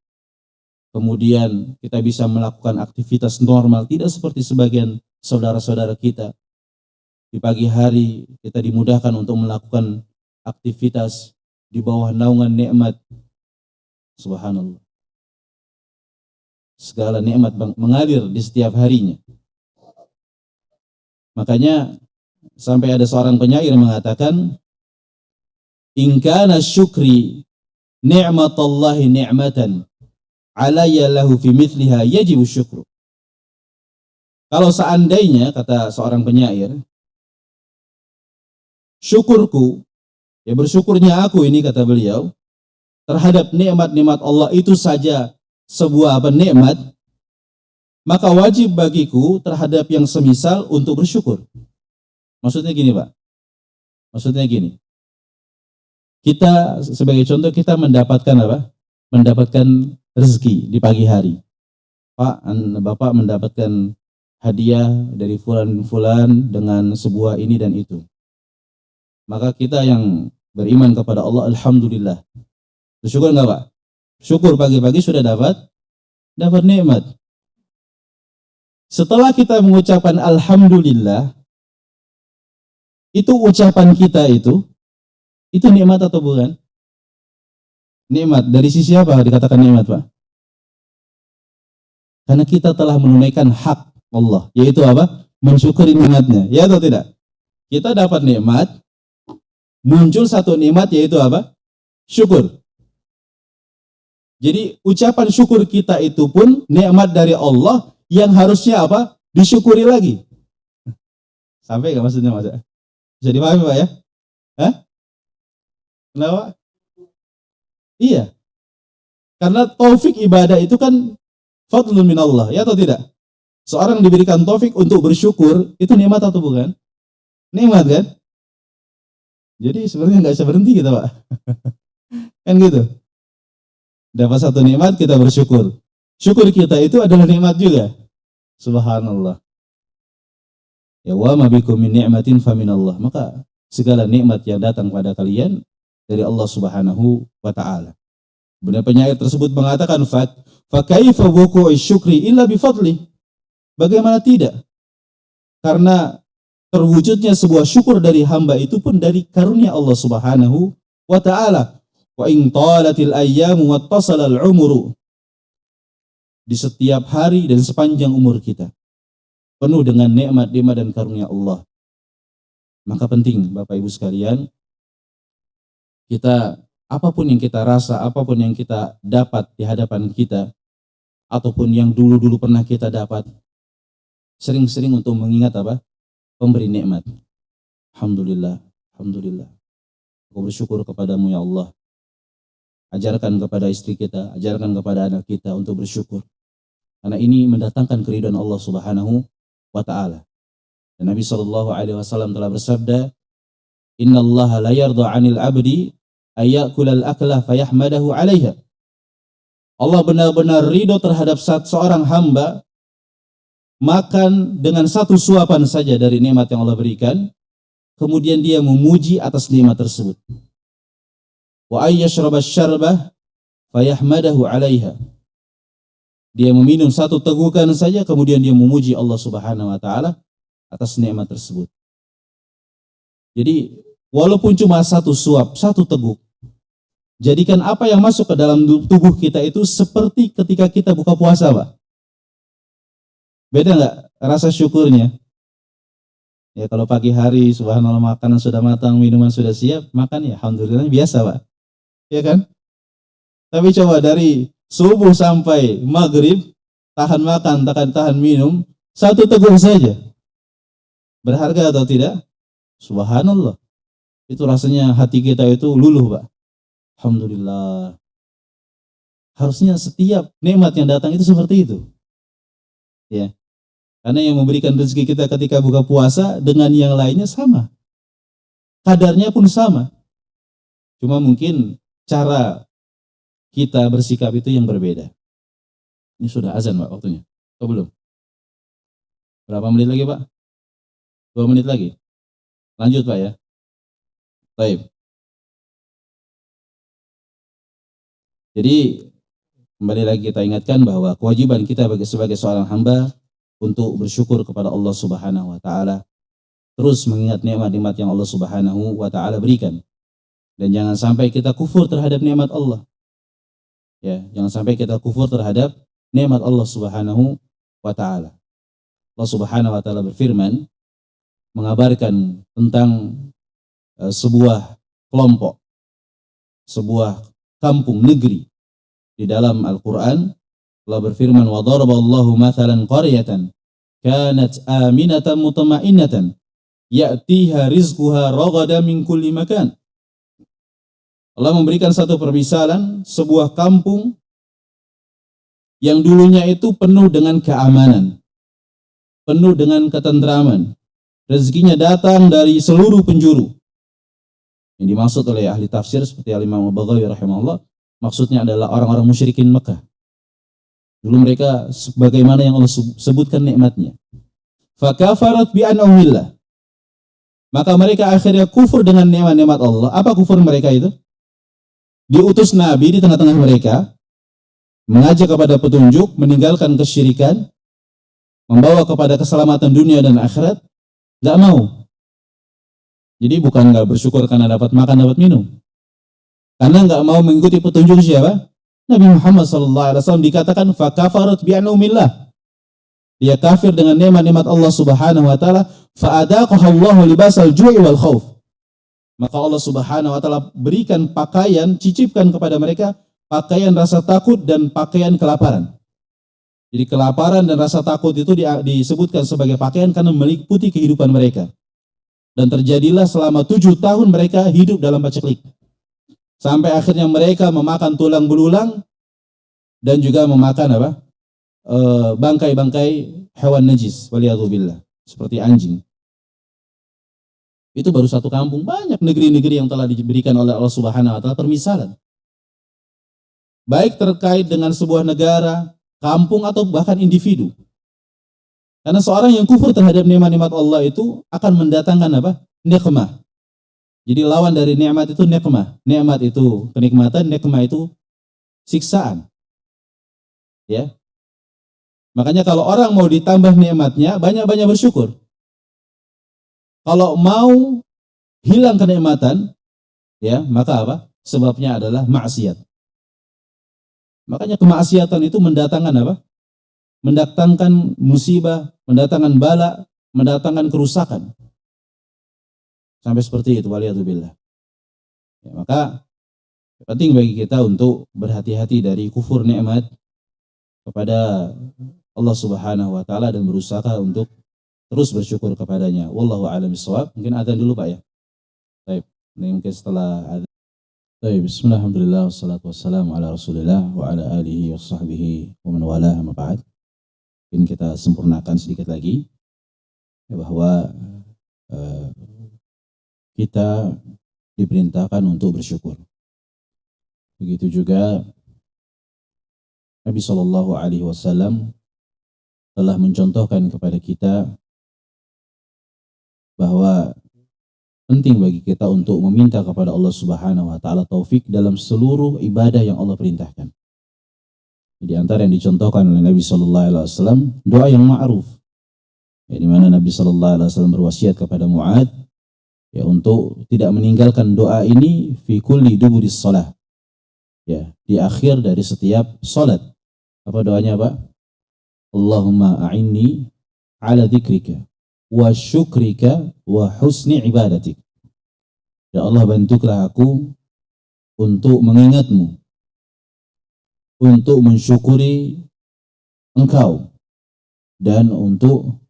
Kemudian kita bisa melakukan aktivitas normal, tidak seperti sebagian saudara-saudara kita. Di pagi hari kita dimudahkan untuk melakukan aktivitas di bawah naungan nikmat. Subhanallah. Segala nikmat mengalir di setiap harinya. Makanya sampai ada seorang penyair mengatakan, "In kana syukri ni'matallahi ni'matan alayya lahu fi mithliha yajibu syukru." Kalau seandainya, kata seorang penyair, syukurku, ya bersyukurnya aku ini, kata beliau, terhadap nikmat-nikmat Allah itu saja sebuah nikmat, maka wajib bagiku terhadap yang semisal untuk bersyukur. Maksudnya gini, Pak. Maksudnya gini. Kita sebagai contoh, kita mendapatkan apa? Mendapatkan rezeki di pagi hari. Pak, Bapak mendapatkan hadiah dari fulan-fulan dengan sebuah ini dan itu. Maka kita yang beriman kepada Allah, alhamdulillah. Bersyukur enggak, Pak? Syukur, pagi-pagi sudah dapat nikmat. Setelah kita mengucapkan alhamdulillah, itu ucapan kita itu nikmat atau bukan? Nikmat. Dari sisi apa dikatakan nikmat, Pak? Karena kita telah menunaikan hak Allah, yaitu apa? Mensyukuri nikmatnya. Ya atau tidak? Kita dapat nikmat, muncul satu nikmat, yaitu apa? Syukur. Jadi ucapan syukur kita itu pun nikmat dari Allah yang harusnya apa? Disyukuri lagi. Sampai nggak maksudnya, Mas? Bisa dipahami, Pak, ya? Hah? Kenapa? Iya. Karena taufik ibadah itu kan fadlun min Allah, ya atau tidak? Seorang diberikan taufik untuk bersyukur, itu nikmat atau bukan? Nikmat, kan? Jadi sebenarnya nggak bisa berhenti kita, Pak. Kan gitu. Dapat satu nikmat, kita bersyukur. syukur kita itu adalah nikmat juga. Subhanallah. Ya wa ma bikum min ni'matin faminallah. Maka segala nikmat yang datang pada kalian dari Allah Subhanahu wa taala. Benar penyair tersebut mengatakan fa kaifa wuqu'i syukri illa bi fadli. Bagaimana tidak? Karena terwujudnya sebuah syukur dari hamba itu pun dari karunia Allah Subhanahu wa taala. Wa in talatil ayyamu wattasala al-umru. Di setiap hari dan sepanjang umur kita penuh dengan nikmat-nikmat dan karunia Allah. Maka penting Bapak Ibu sekalian, kita apapun yang kita rasa, apapun yang kita dapat di hadapan kita, ataupun yang dulu-dulu pernah kita dapat, sering-sering untuk mengingat apa? Pemberi nikmat. Alhamdulillah, alhamdulillah. Aku bersyukur kepadamu ya Allah. Ajarkan kepada istri kita, ajarkan kepada anak kita untuk bersyukur. Karena ini mendatangkan keridhaan Allah Subhanahu wa taala. Dan Nabi SAW telah bersabda, "Innallaha la yarda 'anil 'abdi ayyakula al-akla fayahmadahu 'alaiha." Allah benar-benar ridho terhadap seorang hamba makan dengan satu suapan saja dari nikmat yang Allah berikan, kemudian dia memuji atas nikmat tersebut. Wa ayyashraba asy-syarbah fayahmadahu 'alaiha. Dia meminum satu tegukan saja, kemudian dia memuji Allah Subhanahu wa taala atas nikmat tersebut. Jadi, walaupun cuma satu suap, satu teguk, jadikan apa yang masuk ke dalam tubuh kita itu seperti ketika kita buka puasa, Pak. Beda nggak rasa syukurnya? Ya kalau pagi hari, subhanallah, makanan sudah matang, minuman sudah siap, makan ya alhamdulillah biasa, Pak. Ya kan? Tapi coba dari subuh sampai maghrib, tahan makan, tahan minum, satu teguk saja. Berharga atau tidak? Subhanallah. Itu rasanya hati kita itu luluh, Pak. Alhamdulillah. Harusnya setiap nikmat yang datang itu seperti itu. Ya. Karena yang memberikan rezeki kita ketika buka puasa dengan yang lainnya sama. Kadarnya pun sama. Cuma mungkin cara kita bersikap itu yang berbeda. Ini sudah azan, Pak, waktunya. Atau belum? Berapa menit lagi, Pak? 2 menit lagi. Lanjut, Pak, ya. Baik. Jadi, kembali lagi kita ingatkan bahwa kewajiban kita sebagai seorang hamba untuk bersyukur kepada Allah Subhanahu wa taala, terus mengingat nikmat-nikmat yang Allah Subhanahu wa taala berikan. Dan jangan sampai kita kufur terhadap nikmat Allah. Ya, jangan sampai kita kufur terhadap nikmat Allah Subhanahu wa taala. Allah Subhanahu wa taala berfirman mengabarkan tentang sebuah kelompok, sebuah kampung negeri di dalam Al-Qur'an. Allah berfirman, wa daraballahu mathalan qaryatan kanat aminatan mutma'innatan ya'tiha rizquha ragadan min kulli makan. Allah memberikan satu permisalan sebuah kampung yang dulunya itu penuh dengan keamanan, penuh dengan ketentraman. Rezekinya datang dari seluruh penjuru. Yang dimaksud oleh ahli tafsir seperti Al-Imam Al-Baghawi rahimahullah, maksudnya adalah orang-orang musyrikin Mekah. Dulu mereka sebagaimana yang Allah sebutkan nikmatnya. Fakafarat bi an'amillah. Maka mereka akhirnya kufur dengan nikmat-nikmat Allah. Apa kufur mereka itu? Diutus Nabi di tengah-tengah mereka, mengajak kepada petunjuk, meninggalkan kesyirikan, membawa kepada keselamatan dunia dan akhirat, nggak mau. Jadi bukan nggak bersyukur karena dapat makan, dapat minum. Karena nggak mau mengikuti petunjuk siapa? Nabi Muhammad SAW dikatakan fakafarat bi'anumillah. Dia kafir dengan nikmat-nikmat Allah Subhanahu wa taala, fa'adaqahallahu libasal ju'i wal khauf. Maka Allah Subhanahu wa taala berikan pakaian, cicipkan kepada mereka pakaian rasa takut dan pakaian kelaparan. Jadi kelaparan dan rasa takut itu disebutkan sebagai pakaian karena meliputi kehidupan mereka. Dan terjadilah selama 7 tahun mereka hidup dalam paceklik. Sampai akhirnya mereka memakan tulang belulang dan juga memakan apa? Bangkai-bangkai hewan najis, waliyadzubillah, seperti anjing. Itu baru satu kampung, banyak negeri-negeri yang telah diberikan oleh Allah Subhanahu wa taala permisalan. Baik terkait dengan sebuah negara, kampung atau bahkan individu. Karena seorang yang kufur terhadap nikmat-nikmat Allah itu akan mendatangkan apa? Nikmah. Jadi lawan dari nikmat itu nikmah. Nikmat itu kenikmatan, nikmah itu siksaan. Ya. Makanya kalau orang mau ditambah nikmatnya, banyak-banyak bersyukur. Kalau mau hilang kenikmatan, ya, maka apa? Sebabnya adalah maksiat. Makanya kemaksiatan itu mendatangkan apa? Mendatangkan musibah, mendatangkan bala, mendatangkan kerusakan. Sampai seperti itu, waliyadzubillah. Ya, maka penting bagi kita untuk berhati-hati dari kufur nikmat kepada Allah Subhanahu wa taala dan berusaha untuk terus bersyukur kepadanya. Wallahu a'lam bishawab. Mungkin adzan dulu Pak ya. Baik, ini mungkin setelah adzan. Baik, bismillah, alhamdulillah, wassalatu wassalamu ala Rasulillah wa ala alihi wa sahbihi wa man walah, amma ba'd. Mungkin kita sempurnakan sedikit lagi ya, bahwa kita diperintahkan untuk bersyukur. Begitu juga Nabi Shallallahu Alaihi Wasallam telah mencontohkan kepada kita bahwa penting bagi kita untuk meminta kepada Allah Subhanahu Wa Taala taufik dalam seluruh ibadah yang Allah perintahkan. Di antara yang dicontohkan oleh Nabi Shallallahu Alaihi Wasallam doa yang ma'ruf, ya, di mana Nabi Shallallahu Alaihi Wasallam berwasiat kepada Mu'ad ya untuk tidak meninggalkan doa ini fi kulli duburis shalah, ya, di akhir dari setiap salat. Apa doanya Pak? Allahumma a'inni ala dzikrika wa syukrika wa husni ibadatik. Ya Allah, bantulah aku untuk mengingatmu, untuk mensyukuri Engkau, dan untuk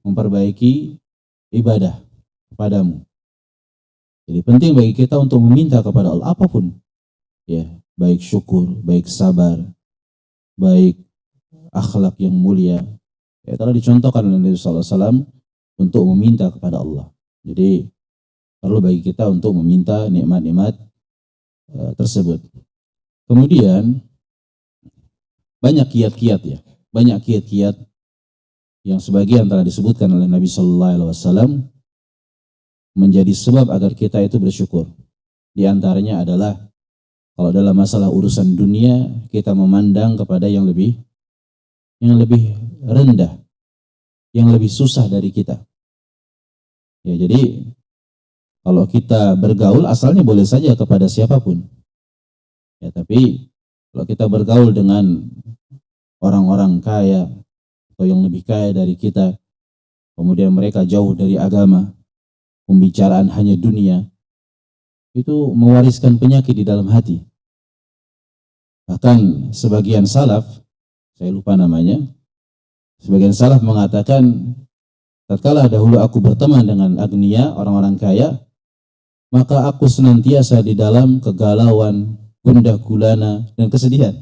memperbaiki ibadah kepadamu. Jadi penting bagi kita untuk meminta kepada Allah apapun, ya, baik syukur, baik sabar, baik akhlak yang mulia. Ya, telah dicontohkan oleh Nabi SAW untuk meminta kepada Allah. Jadi perlu bagi kita untuk meminta nikmat-nikmat tersebut. Kemudian banyak kiat-kiat ya, banyak kiat-kiat yang sebagian telah disebutkan oleh Nabi SAW menjadi sebab agar kita itu bersyukur. Di antaranya adalah kalau dalam masalah urusan dunia kita memandang kepada yang lebih rendah, yang lebih susah dari kita. Ya, jadi kalau kita bergaul asalnya boleh saja kepada siapapun. Ya, tapi kalau kita bergaul dengan orang-orang kaya atau yang lebih kaya dari kita, kemudian mereka jauh dari agama, pembicaraan hanya dunia, itu mewariskan penyakit di dalam hati. Bahkan sebagian salaf, saya lupa namanya, sebagian salaf mengatakan, tatkala dahulu aku berteman dengan agniya, orang-orang kaya, maka aku senantiasa di dalam kegalauan, gundah gulana, dan kesedihan.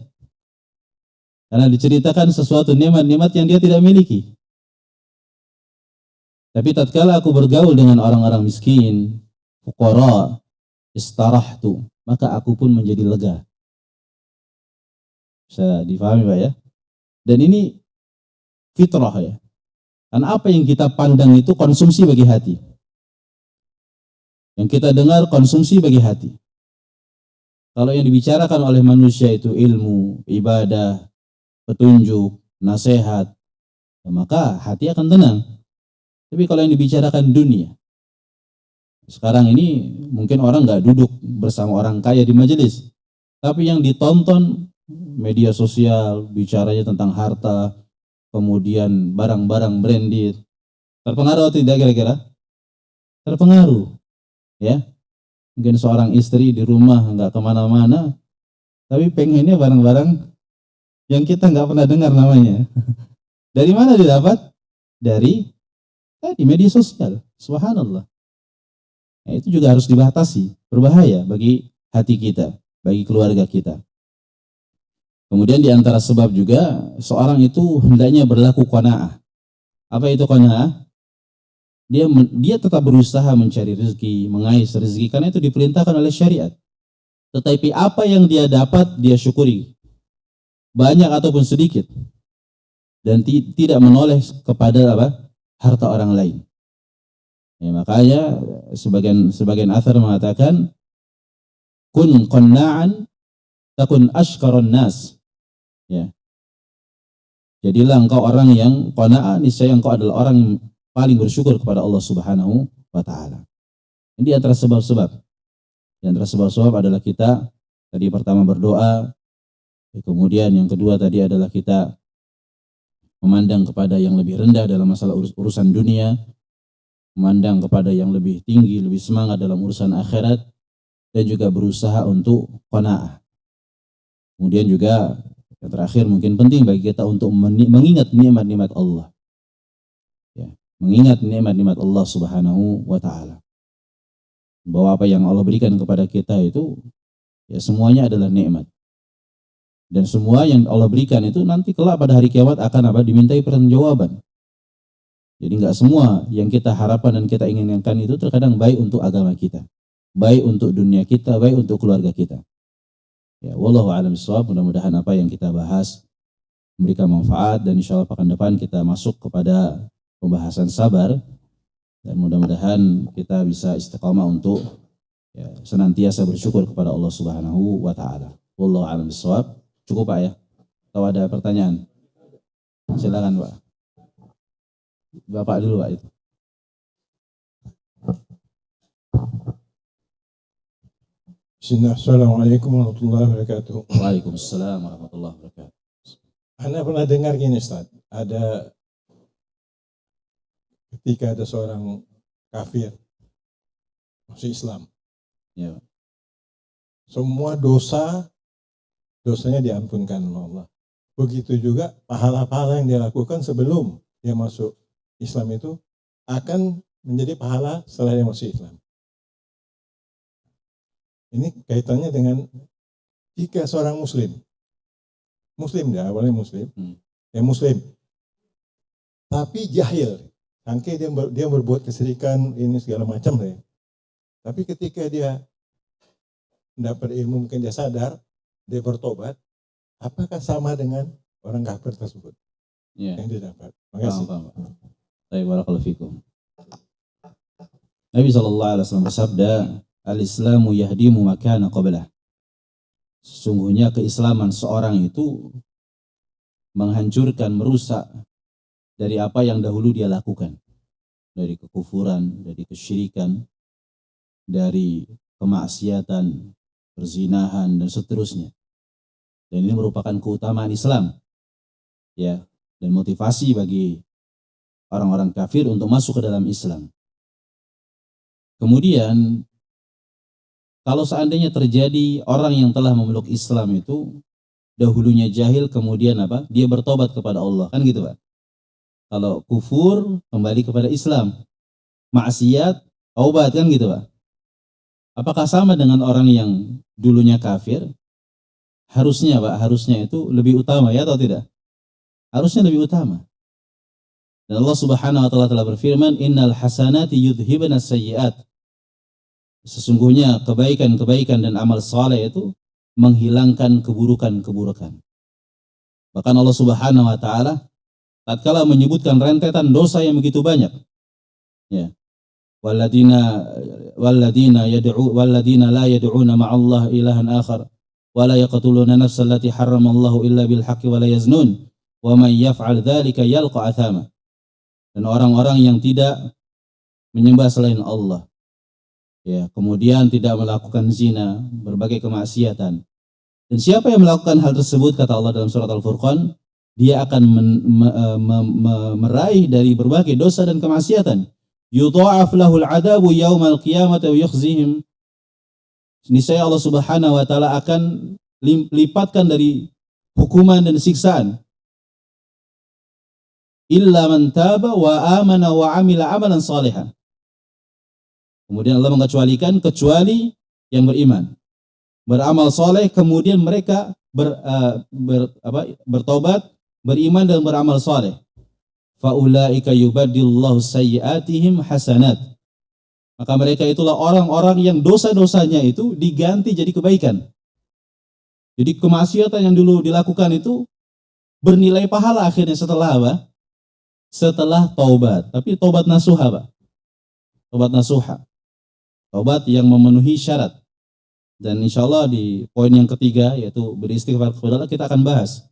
Karena diceritakan sesuatu nikmat-nikmat yang dia tidak miliki. Tapi tatkala aku bergaul dengan orang-orang miskin, fuqara, istarahtu, maka aku pun menjadi lega. Bisa difahami Pak ya? Dan ini fitrah ya. Karena apa yang kita pandang itu konsumsi bagi hati. Yang kita dengar konsumsi bagi hati. Kalau yang dibicarakan oleh manusia itu ilmu, ibadah, petunjuk, nasihat, maka hati akan tenang. Tapi kalau yang dibicarakan dunia, sekarang ini mungkin orang nggak duduk bersama orang kaya di majelis, tapi yang ditonton media sosial, bicaranya tentang harta, kemudian barang-barang branded. Terpengaruh atau tidak kira-kira? Terpengaruh, ya. Mungkin seorang istri di rumah nggak kemana-mana, tapi pengennya barang-barang yang kita nggak pernah dengar namanya. Dari mana didapat? Dari di media sosial. Subhanallah. Nah, itu juga harus dibatasi. Berbahaya bagi hati kita, bagi keluarga kita. Kemudian di antara sebab juga seorang itu hendaknya berlaku qanaah. Apa itu qanaah? Dia tetap berusaha mencari rezeki, mengais rezeki karena itu diperintahkan oleh syariat. Tetapi apa yang dia dapat dia syukuri. Banyak ataupun sedikit. dan tidak menoleh kepada apa? Harta orang lain. Ya, makanya sebagian athar mengatakan kun qanna'an takun ashqarun nas. Ya. Jadilah engkau orang yang qana'a, niscaya engkau adalah orang yang paling bersyukur kepada Allah Subhanahu wa taala. Ini antara sebab-sebab. Di antara sebab-sebab adalah kita tadi pertama berdoa, kemudian yang kedua tadi adalah kita memandang kepada yang lebih rendah dalam masalah urusan dunia, memandang kepada yang lebih tinggi, lebih semangat dalam urusan akhirat, dan juga berusaha untuk qanaah. Kemudian juga yang terakhir mungkin penting bagi kita untuk mengingat nikmat-nikmat Allah. Ya, mengingat nikmat-nikmat Allah Subhanahu wa taala. Bahwa apa yang Allah berikan kepada kita itu ya semuanya adalah nikmat. Dan semua yang Allah berikan itu nanti kelak pada hari kiamat akan apa? Dimintai pertanggungjawaban. Jadi enggak semua yang kita harapkan dan kita inginkan itu terkadang baik untuk agama kita, baik untuk dunia kita, baik untuk keluarga kita. Ya, wallahu a'lam bishawab. Mudah-mudahan apa yang kita bahas memberikan manfaat, dan insyaallah pekan depan kita masuk kepada pembahasan sabar, dan mudah-mudahan kita bisa istiqamah untuk ya, senantiasa bersyukur kepada Allah Subhanahu wa taala. Wallahu a'lam bishawab. Cukup Pak ya? Atau ada pertanyaan? Silakan Pak. Bapak dulu Pak itu. Assalamualaikum warahmatullahi wabarakatuh. Waalaikumsalam warahmatullahi wabarakatuh. Anda pernah dengar gini Ustaz, ada ketika ada seorang kafir masuk Islam, Ya. semua dosanya diampunkan oleh Allah. Begitu juga pahala-pahala yang dia lakukan sebelum dia masuk Islam itu akan menjadi pahala setelah dia masuk Islam. Ini kaitannya dengan jika seorang muslim dia awalnya muslim, muslim, tapi jahil, sangka dia berbuat kesyirikan ini segala macam deh. Tapi ketika dia mendapat ilmu, mungkin dia sadar, dia bertobat, apakah sama dengan orang kafir tersebut yang dia dapat? Terima kasih. Baik, barakallahu fikum. Nabi SAW bersabda, al-Islamu yahdimu makana qablah. Sesungguhnya keislaman seorang itu menghancurkan, merusak dari apa yang dahulu dia lakukan. Dari kekufuran, dari kesyirikan, dari kemaksiatan, perzinahan, dan seterusnya. Dan ini merupakan keutamaan Islam. Ya, dan motivasi bagi orang-orang kafir untuk masuk ke dalam Islam. Kemudian kalau seandainya terjadi orang yang telah memeluk Islam itu dahulunya jahil, kemudian apa? Dia bertobat kepada Allah, kan gitu Pak. Kalau kufur kembali kepada Islam, maksiat taubat, kan gitu Pak. Apakah sama dengan orang yang dulunya kafir? Harusnya Pak, harusnya itu lebih utama ya atau tidak? Harusnya lebih utama. Dan Allah Subhanahu wa taala telah berfirman, "Innal hasanati yudhhibna sayyi'at." Sesungguhnya kebaikan-kebaikan dan amal saleh itu menghilangkan keburukan-keburukan. Bahkan Allah Subhanahu wa taala tatkala menyebutkan rentetan dosa yang begitu banyak. Ya. Walladina la yad'una ma'allah ilahan akhar wa la yaqtuluna nafsal lati harramallahu illa bil haqqi wa la yaznun wa man yaf'al dzalika yalqa athama. Dan orang-orang yang tidak menyembah selain Allah, ya, kemudian tidak melakukan zina, berbagai kemaksiatan. Dan siapa yang melakukan hal tersebut, kata Allah dalam surat Al-Furqan, dia akan meraih dari berbagai dosa dan kemaksiatan. Yudha'af lahul adabu yaumal qiyamati wa yukhzihim. Niscaya Allah Subhanahu wa taala akan lipatkan dari hukuman dan siksaan. Illa man taba wa amana wa amila amalan salihan. Kemudian Allah mengecualikan kecuali yang beriman, beramal soleh, kemudian mereka bertobat, beriman dan beramal soleh. Faulaika yubaddilullahu sayyi'atihim hasanat. Maka mereka itulah orang-orang yang dosa-dosanya itu diganti jadi kebaikan. Jadi kemaksiatan yang dulu dilakukan itu bernilai pahala akhirnya setelah apa? Setelah taubat. Tapi taubat nasuha, Pak. Taubat nasuha. Taubat yang memenuhi syarat. Dan insya Allah di poin yang ketiga, yaitu beristighfar kepada Allah, kita akan bahas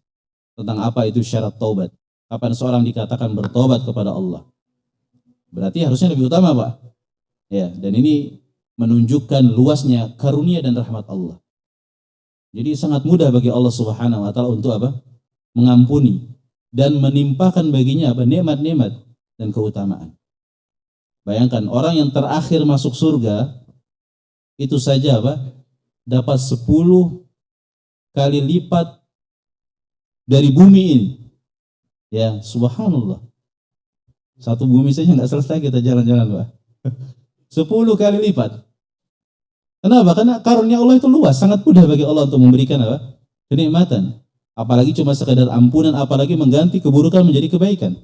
tentang apa itu syarat taubat. Kapan seorang dikatakan bertobat kepada Allah. Berarti harusnya lebih utama, Pak. Ya, dan ini menunjukkan luasnya karunia dan rahmat Allah. Jadi sangat mudah bagi Allah Subhanahu wa taala untuk apa? Mengampuni dan menimpakan baginya apa? Nikmat-nikmat dan keutamaan. Bayangkan orang yang terakhir masuk surga itu saja apa? Dapat 10 kali lipat dari bumi ini. Ya, subhanallah. Satu bumi saja nggak selesai kita jalan-jalan, Pak. 10 kali lipat. Kenapa? Karena karunia Allah itu luas, sangat mudah bagi Allah untuk memberikan apa? Kenikmatan. Apalagi cuma sekadar ampunan, apalagi mengganti keburukan menjadi kebaikan.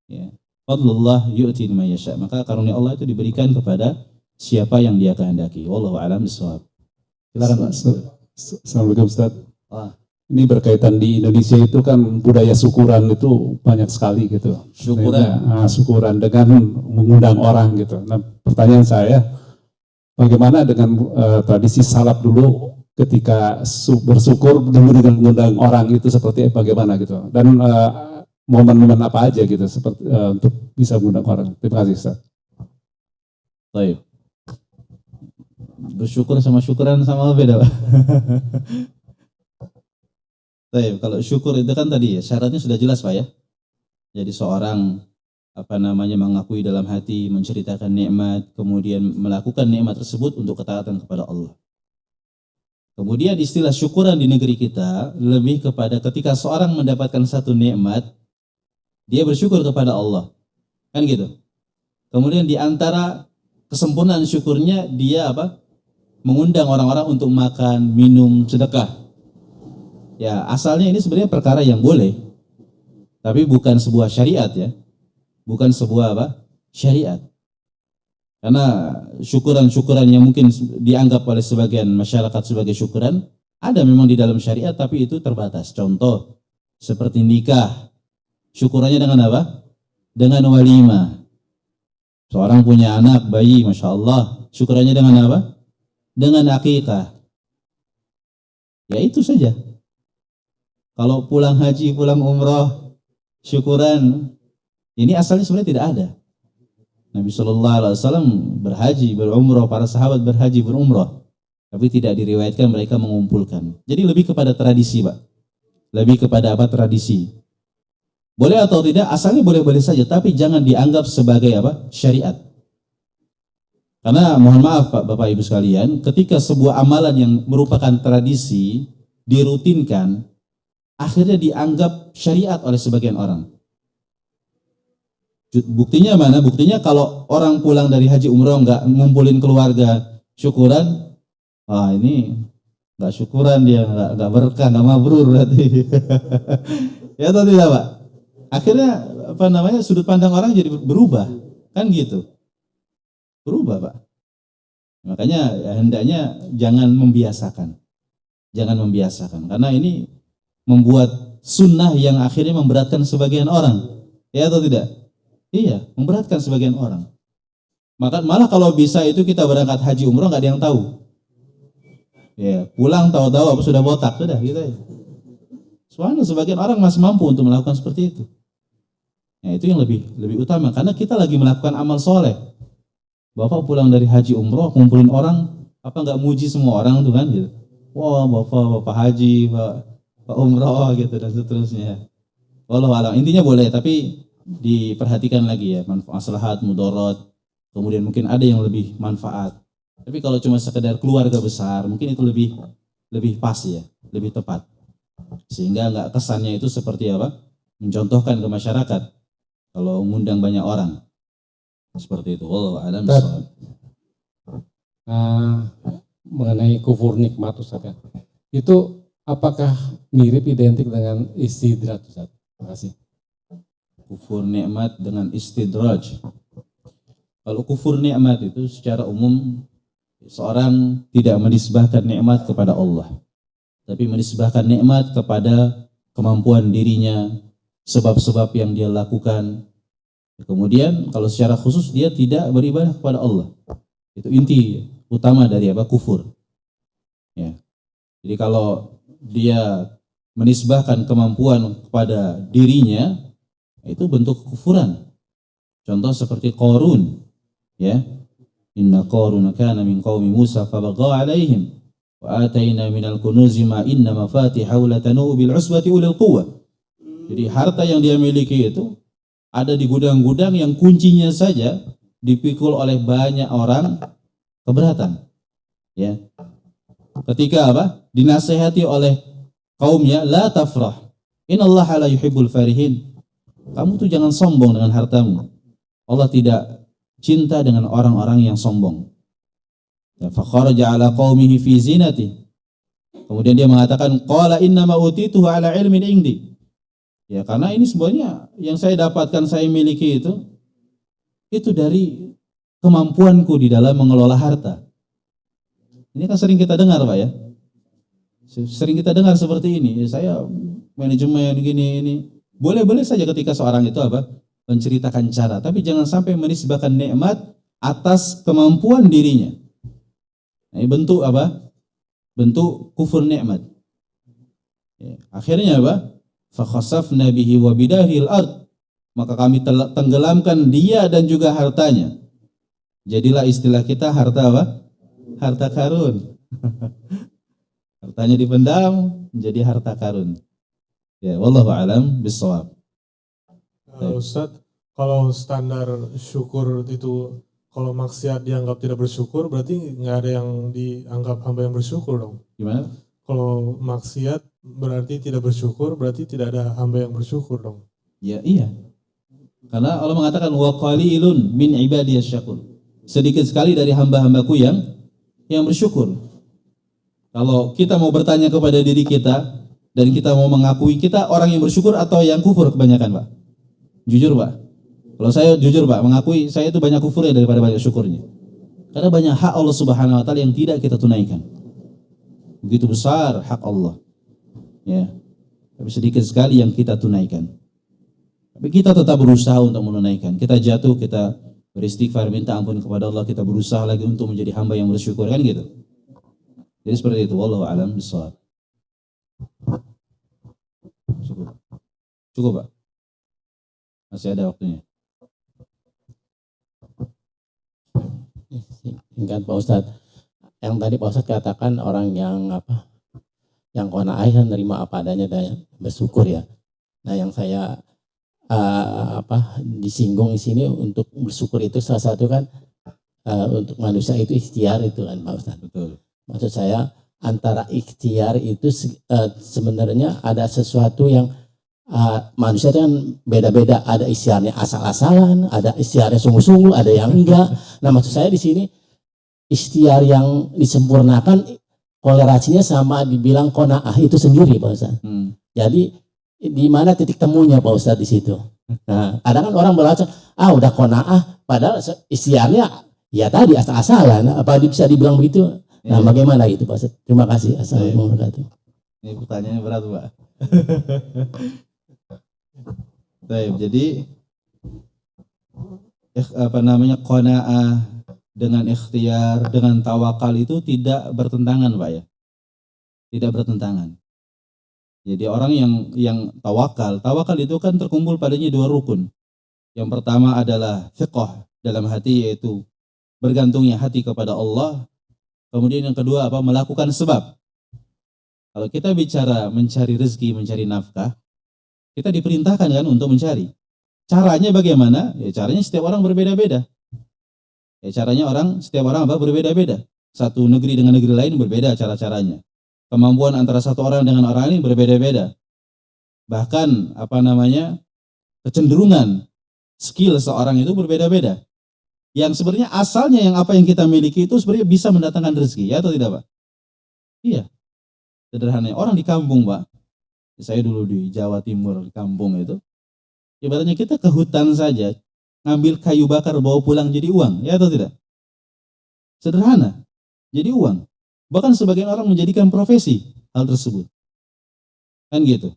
Ya. Fadlullah yu'ti liman yasha. Maka karunia Allah itu diberikan kepada siapa yang dia kehendaki. Wallahu a'lam bishawab. Silakan, Pak. Assalamualaikum Ustaz. Ini berkaitan di Indonesia itu kan budaya syukuran itu banyak sekali gitu. Syukuran dengan mengundang orang gitu. Nah, pertanyaan saya, bagaimana dengan tradisi salaf dulu ketika bersyukur dengan mengundang orang itu seperti bagaimana gitu? Dan momen-momen apa aja gitu seperti untuk bisa mengundang orang. Terima kasih Ustaz. Baik. Bersyukur sama syukuran sama beda, Pak. Baik, kalau syukur itu kan tadi ya, syaratnya sudah jelas, Pak ya. Jadi seorang mengakui dalam hati, menceritakan nikmat, kemudian melakukan nikmat tersebut untuk ketaatan kepada Allah. Kemudian istilah syukuran di negeri kita lebih kepada ketika seorang mendapatkan satu nikmat, dia bersyukur kepada Allah. Kan gitu. Kemudian di antara kesempurnaan syukurnya dia mengundang orang-orang untuk makan, minum, sedekah. Ya, asalnya ini sebenarnya perkara yang boleh. Tapi bukan sebuah syariat ya. Bukan sebuah syariat. Karena syukuran-syukuran yang mungkin dianggap oleh sebagian masyarakat sebagai syukuran, ada memang di dalam syariat tapi itu terbatas. Contoh, seperti nikah. Syukurannya dengan apa? Dengan walimah. Seorang punya anak, bayi, Masya Allah. Syukurannya dengan apa? Dengan akikah. Ya itu saja. Kalau pulang haji, pulang umroh, syukuran, ini asalnya sebenarnya tidak ada. Nabi SAW berhaji, berumroh, para sahabat berhaji, berumroh. Tapi tidak diriwayatkan mereka mengumpulkan. Jadi lebih kepada tradisi, Pak. Lebih kepada tradisi. Boleh atau tidak, asalnya boleh-boleh saja, tapi jangan dianggap sebagai syariat. Karena mohon maaf Pak, Bapak Ibu sekalian, ketika sebuah amalan yang merupakan tradisi dirutinkan, akhirnya dianggap syariat oleh sebagian orang. Buktinya mana? Buktinya kalau orang pulang dari haji umroh nggak ngumpulin keluarga syukuran, ini nggak syukuran dia, nggak berkah, nggak mabrur berarti. Ya atau tidak, Pak? Akhirnya sudut pandang orang jadi berubah, kan gitu. Berubah, Pak. Makanya hendaknya jangan membiasakan. Jangan membiasakan, karena ini membuat sunnah yang akhirnya memberatkan sebagian orang. Ya atau tidak? Iya, memberatkan sebagian orang. Maka malah kalau bisa itu kita berangkat haji umroh nggak ada yang tahu. Ya, pulang tahu-tahu sudah botak, sudah gitu ya. Soalnya sebagian orang masih mampu untuk melakukan seperti itu. Ya, itu yang lebih utama karena kita lagi melakukan amal soleh. Bapak pulang dari haji umroh, kumpulin orang, nggak muji semua orang tuh kan gitu. Wah, bapak haji, Pak umroh gitu dan seterusnya. Wallahu a'lam. Intinya boleh, tapi diperhatikan lagi ya, maslahat, mudarat. Kemudian mungkin ada yang lebih manfaat. Tapi kalau cuma sekedar keluarga besar, mungkin itu lebih pas ya, lebih tepat. Sehingga nggak kesannya itu seperti mencontohkan ke masyarakat kalau mengundang banyak orang. Seperti itu. Wallahu a'lam. Mengenai kufur nikmat Ustaz ya. Itu apakah mirip identik dengan istidraj Ustaz? Terima kasih. Kufur nikmat dengan istidraj. Kalau kufur nikmat itu secara umum seorang tidak menisbahkan nikmat kepada Allah, tapi menisbahkan nikmat kepada kemampuan dirinya, sebab-sebab yang dia lakukan. Kemudian kalau secara khusus dia tidak beribadah kepada Allah. Itu inti utama dari kufur. Ya. Jadi kalau dia menisbahkan kemampuan kepada dirinya, itu bentuk kekufuran. Contoh seperti Qarun, ya. Inna Qaruna kana min qaumi Musa fabagha 'alaihim wa ataina minal kunuzi ma inna mafatihahu latanu bil usbati ulil quwwah. Jadi harta yang dia miliki itu ada di gudang-gudang yang kuncinya saja dipikul oleh banyak orang keberatan. Ya. Ketika dinasihati oleh kaumnya, la tafrah. Innallaha la yuhibbul farihin. Kamu tuh jangan sombong dengan hartamu. Allah tidak cinta dengan orang-orang yang sombong. Fa kharaja ala qaumihi fi zinati. Kemudian dia mengatakan qala innama utituhu ala ilmin indi. Ya, karena ini semuanya yang saya dapatkan, saya miliki itu dari kemampuanku di dalam mengelola harta. Ini kan sering kita dengar, Pak, ya. Sering kita dengar seperti ini. Saya manajemen gini ini. Boleh-boleh saja ketika seorang itu menceritakan cara, tapi jangan sampai menisbahkan nikmat atas kemampuan dirinya. Nah, ini bentuk bentuk kufur nikmat. Ya, akhirnya fa khasafna bihi wa bidahil ard, maka kami tenggelamkan dia dan juga hartanya. Jadilah istilah kita harta harta karun. Hartanya dipendam menjadi harta karun. Ya, wallahu alam bissawab. Ustadz, kalau standar syukur itu kalau maksiat dianggap tidak bersyukur, berarti nggak ada yang dianggap hamba yang bersyukur dong. Gimana? Kalau maksiat berarti tidak bersyukur, berarti tidak ada hamba yang bersyukur dong. Ya, iya. Karena Allah mengatakan wa qalilun min ibadiyas syakur. Sedikit sekali dari hamba-hambaku yang bersyukur. Kalau kita mau bertanya kepada diri kita dan kita mau mengakui kita orang yang bersyukur atau yang kufur kebanyakan, Pak? Jujur, Pak. Kalau saya jujur, Pak, mengakui saya itu banyak kufurnya daripada banyak syukurnya. Karena banyak hak Allah Subhanahu wa taala yang tidak kita tunaikan. Begitu besar hak Allah. Ya. Tapi sedikit sekali yang kita tunaikan. Tapi kita tetap berusaha untuk menunaikan. Kita jatuh, kita beristighfar, minta ampun kepada Allah, kita berusaha lagi untuk menjadi hamba yang bersyukur, kan gitu. Jadi seperti itu. Wallahu a'lam bishawab. Cukup, Pak. Masih ada waktunya. Singkat Pak Ustadz, yang tadi Pak Ustadz katakan orang yang yang qanaah kan nerima apa adanya dan bersyukur ya. Nah, yang saya disinggung di sini untuk bersyukur itu salah satu kan untuk manusia itu ikhtiar itu kan Pak Ustadz. Betul. Maksud saya antara ikhtiar itu sebenarnya ada sesuatu yang manusia itu kan beda-beda, ada ikhtiarnya asal-asalan, ada ikhtiarnya sungguh-sungguh, ada yang enggak. Nah, maksud saya di sini ikhtiar yang disempurnakan kolerasinya sama dibilang qanaah itu sendiri Pak Ustaz. Jadi di mana titik temunya Pak Ustaz di situ? Nah, kadang kan orang beralasan udah qanaah padahal ikhtiarnya ya tadi asal-asalan. Apa bisa dibilang begitu? Nah, bagaimana itu Pak Ustaz? Terima kasih. Assalamualaikum warahmatullahi wabarakatuh. Ini pertanyaannya berat, Pak. Baik, jadi qanaah dengan ikhtiar, dengan tawakal itu tidak bertentangan, Pak, ya. Tidak bertentangan. Jadi orang yang tawakal itu kan terkumpul padanya dua rukun. Yang pertama adalah thiqah dalam hati, yaitu bergantungnya hati kepada Allah. Kemudian yang kedua melakukan sebab. Kalau kita bicara mencari rezeki, mencari nafkah, kita diperintahkan kan untuk mencari. Caranya bagaimana? Ya caranya setiap orang berbeda-beda. Setiap orang berbeda-beda. Satu negeri dengan negeri lain berbeda cara-caranya. Kemampuan antara satu orang dengan orang lain berbeda-beda. Bahkan kecenderungan skill seorang itu berbeda-beda. Yang sebenarnya asalnya yang kita miliki itu sebenarnya bisa mendatangkan rezeki, ya atau tidak, Pak? Iya. Sederhananya orang di kampung, Pak. Saya dulu di Jawa Timur, di kampung itu. Ibaratnya kita ke hutan saja, ngambil kayu bakar bawa pulang jadi uang, ya atau tidak? Sederhana, jadi uang. Bahkan sebagian orang menjadikan profesi hal tersebut. Kan gitu.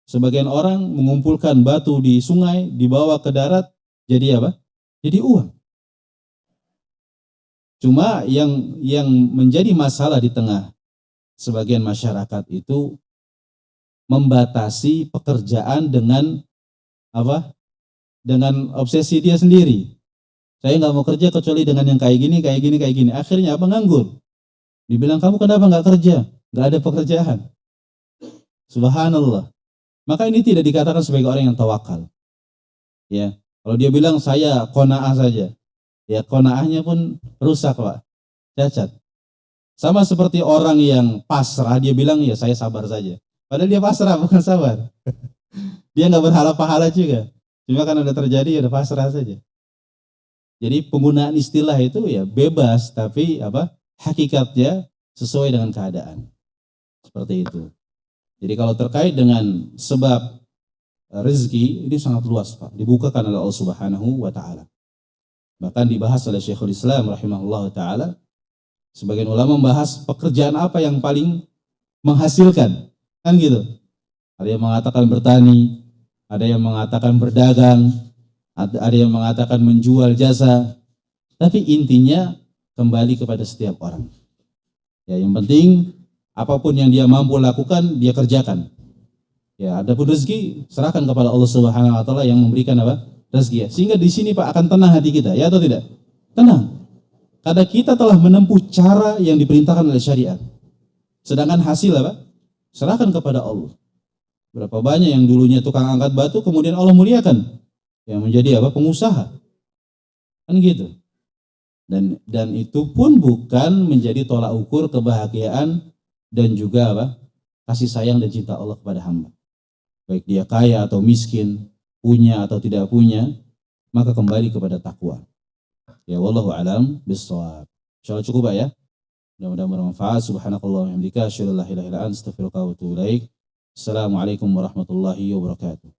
Sebagian orang mengumpulkan batu di sungai, dibawa ke darat, jadi apa? Jadi uang. Cuma yang menjadi masalah di tengah sebagian masyarakat itu membatasi pekerjaan dengan apa? Dengan obsesi dia sendiri. Saya nggak mau kerja kecuali dengan yang kayak gini, kayak gini, kayak gini. Akhirnya apa? Nganggur. Dibilang, kamu kenapa nggak kerja? Nggak ada pekerjaan. Subhanallah. Maka ini tidak dikatakan sebagai orang yang tawakal. Ya, kalau dia bilang saya qanaah saja, ya qanaahnya pun rusak, Pak. Cacat. Sama seperti orang yang pasrah, dia bilang ya saya sabar saja. Padahal dia pasrah, bukan sabar. Dia nggak berharap pahala juga. Cuma kan udah terjadi, udah pasrah saja. Jadi penggunaan istilah itu ya bebas, tapi apa? Hakikatnya sesuai dengan keadaan. Seperti itu. Jadi kalau terkait dengan sebab rezeki, ini sangat luas, Pak. Dibukakan oleh Allah Subhanahu wa taala. Bahkan dibahas oleh Syekhul Islam rahimahullah taala. Sebagian ulama membahas pekerjaan apa yang paling menghasilkan. Kan gitu. Ada yang mengatakan bertani, ada yang mengatakan berdagang, ada yang mengatakan menjual jasa. Tapi intinya kembali kepada setiap orang. Ya, yang penting apapun yang dia mampu lakukan, dia kerjakan. Ya, adapun rezeki serahkan kepada Allah Subhanahu wa taala yang memberikan apa? Rezeki. Sehingga di sini Pak akan tenang hati kita, ya atau tidak? Tenang. Karena kita telah menempuh cara yang diperintahkan oleh syariat. Sedangkan hasil apa? Serahkan kepada Allah. Berapa banyak yang dulunya tukang angkat batu kemudian Allah muliakan yang menjadi apa? Pengusaha. Kan gitu. Dan itu pun bukan menjadi tolak ukur kebahagiaan dan juga apa? Kasih sayang dan cinta Allah kepada hamba. Baik dia kaya atau miskin, punya atau tidak punya, maka kembali kepada takwa. Ya wallahu alam bissawab. Insyaallah cukup Pak ya. Mudah-mudahan bermanfaat. Subhanakallah wa bihamdika asyhadu an la ilaha illa anta astaghfiruka wa atubu ilaik. Assalamualaikum warahmatullahi wabarakatuh.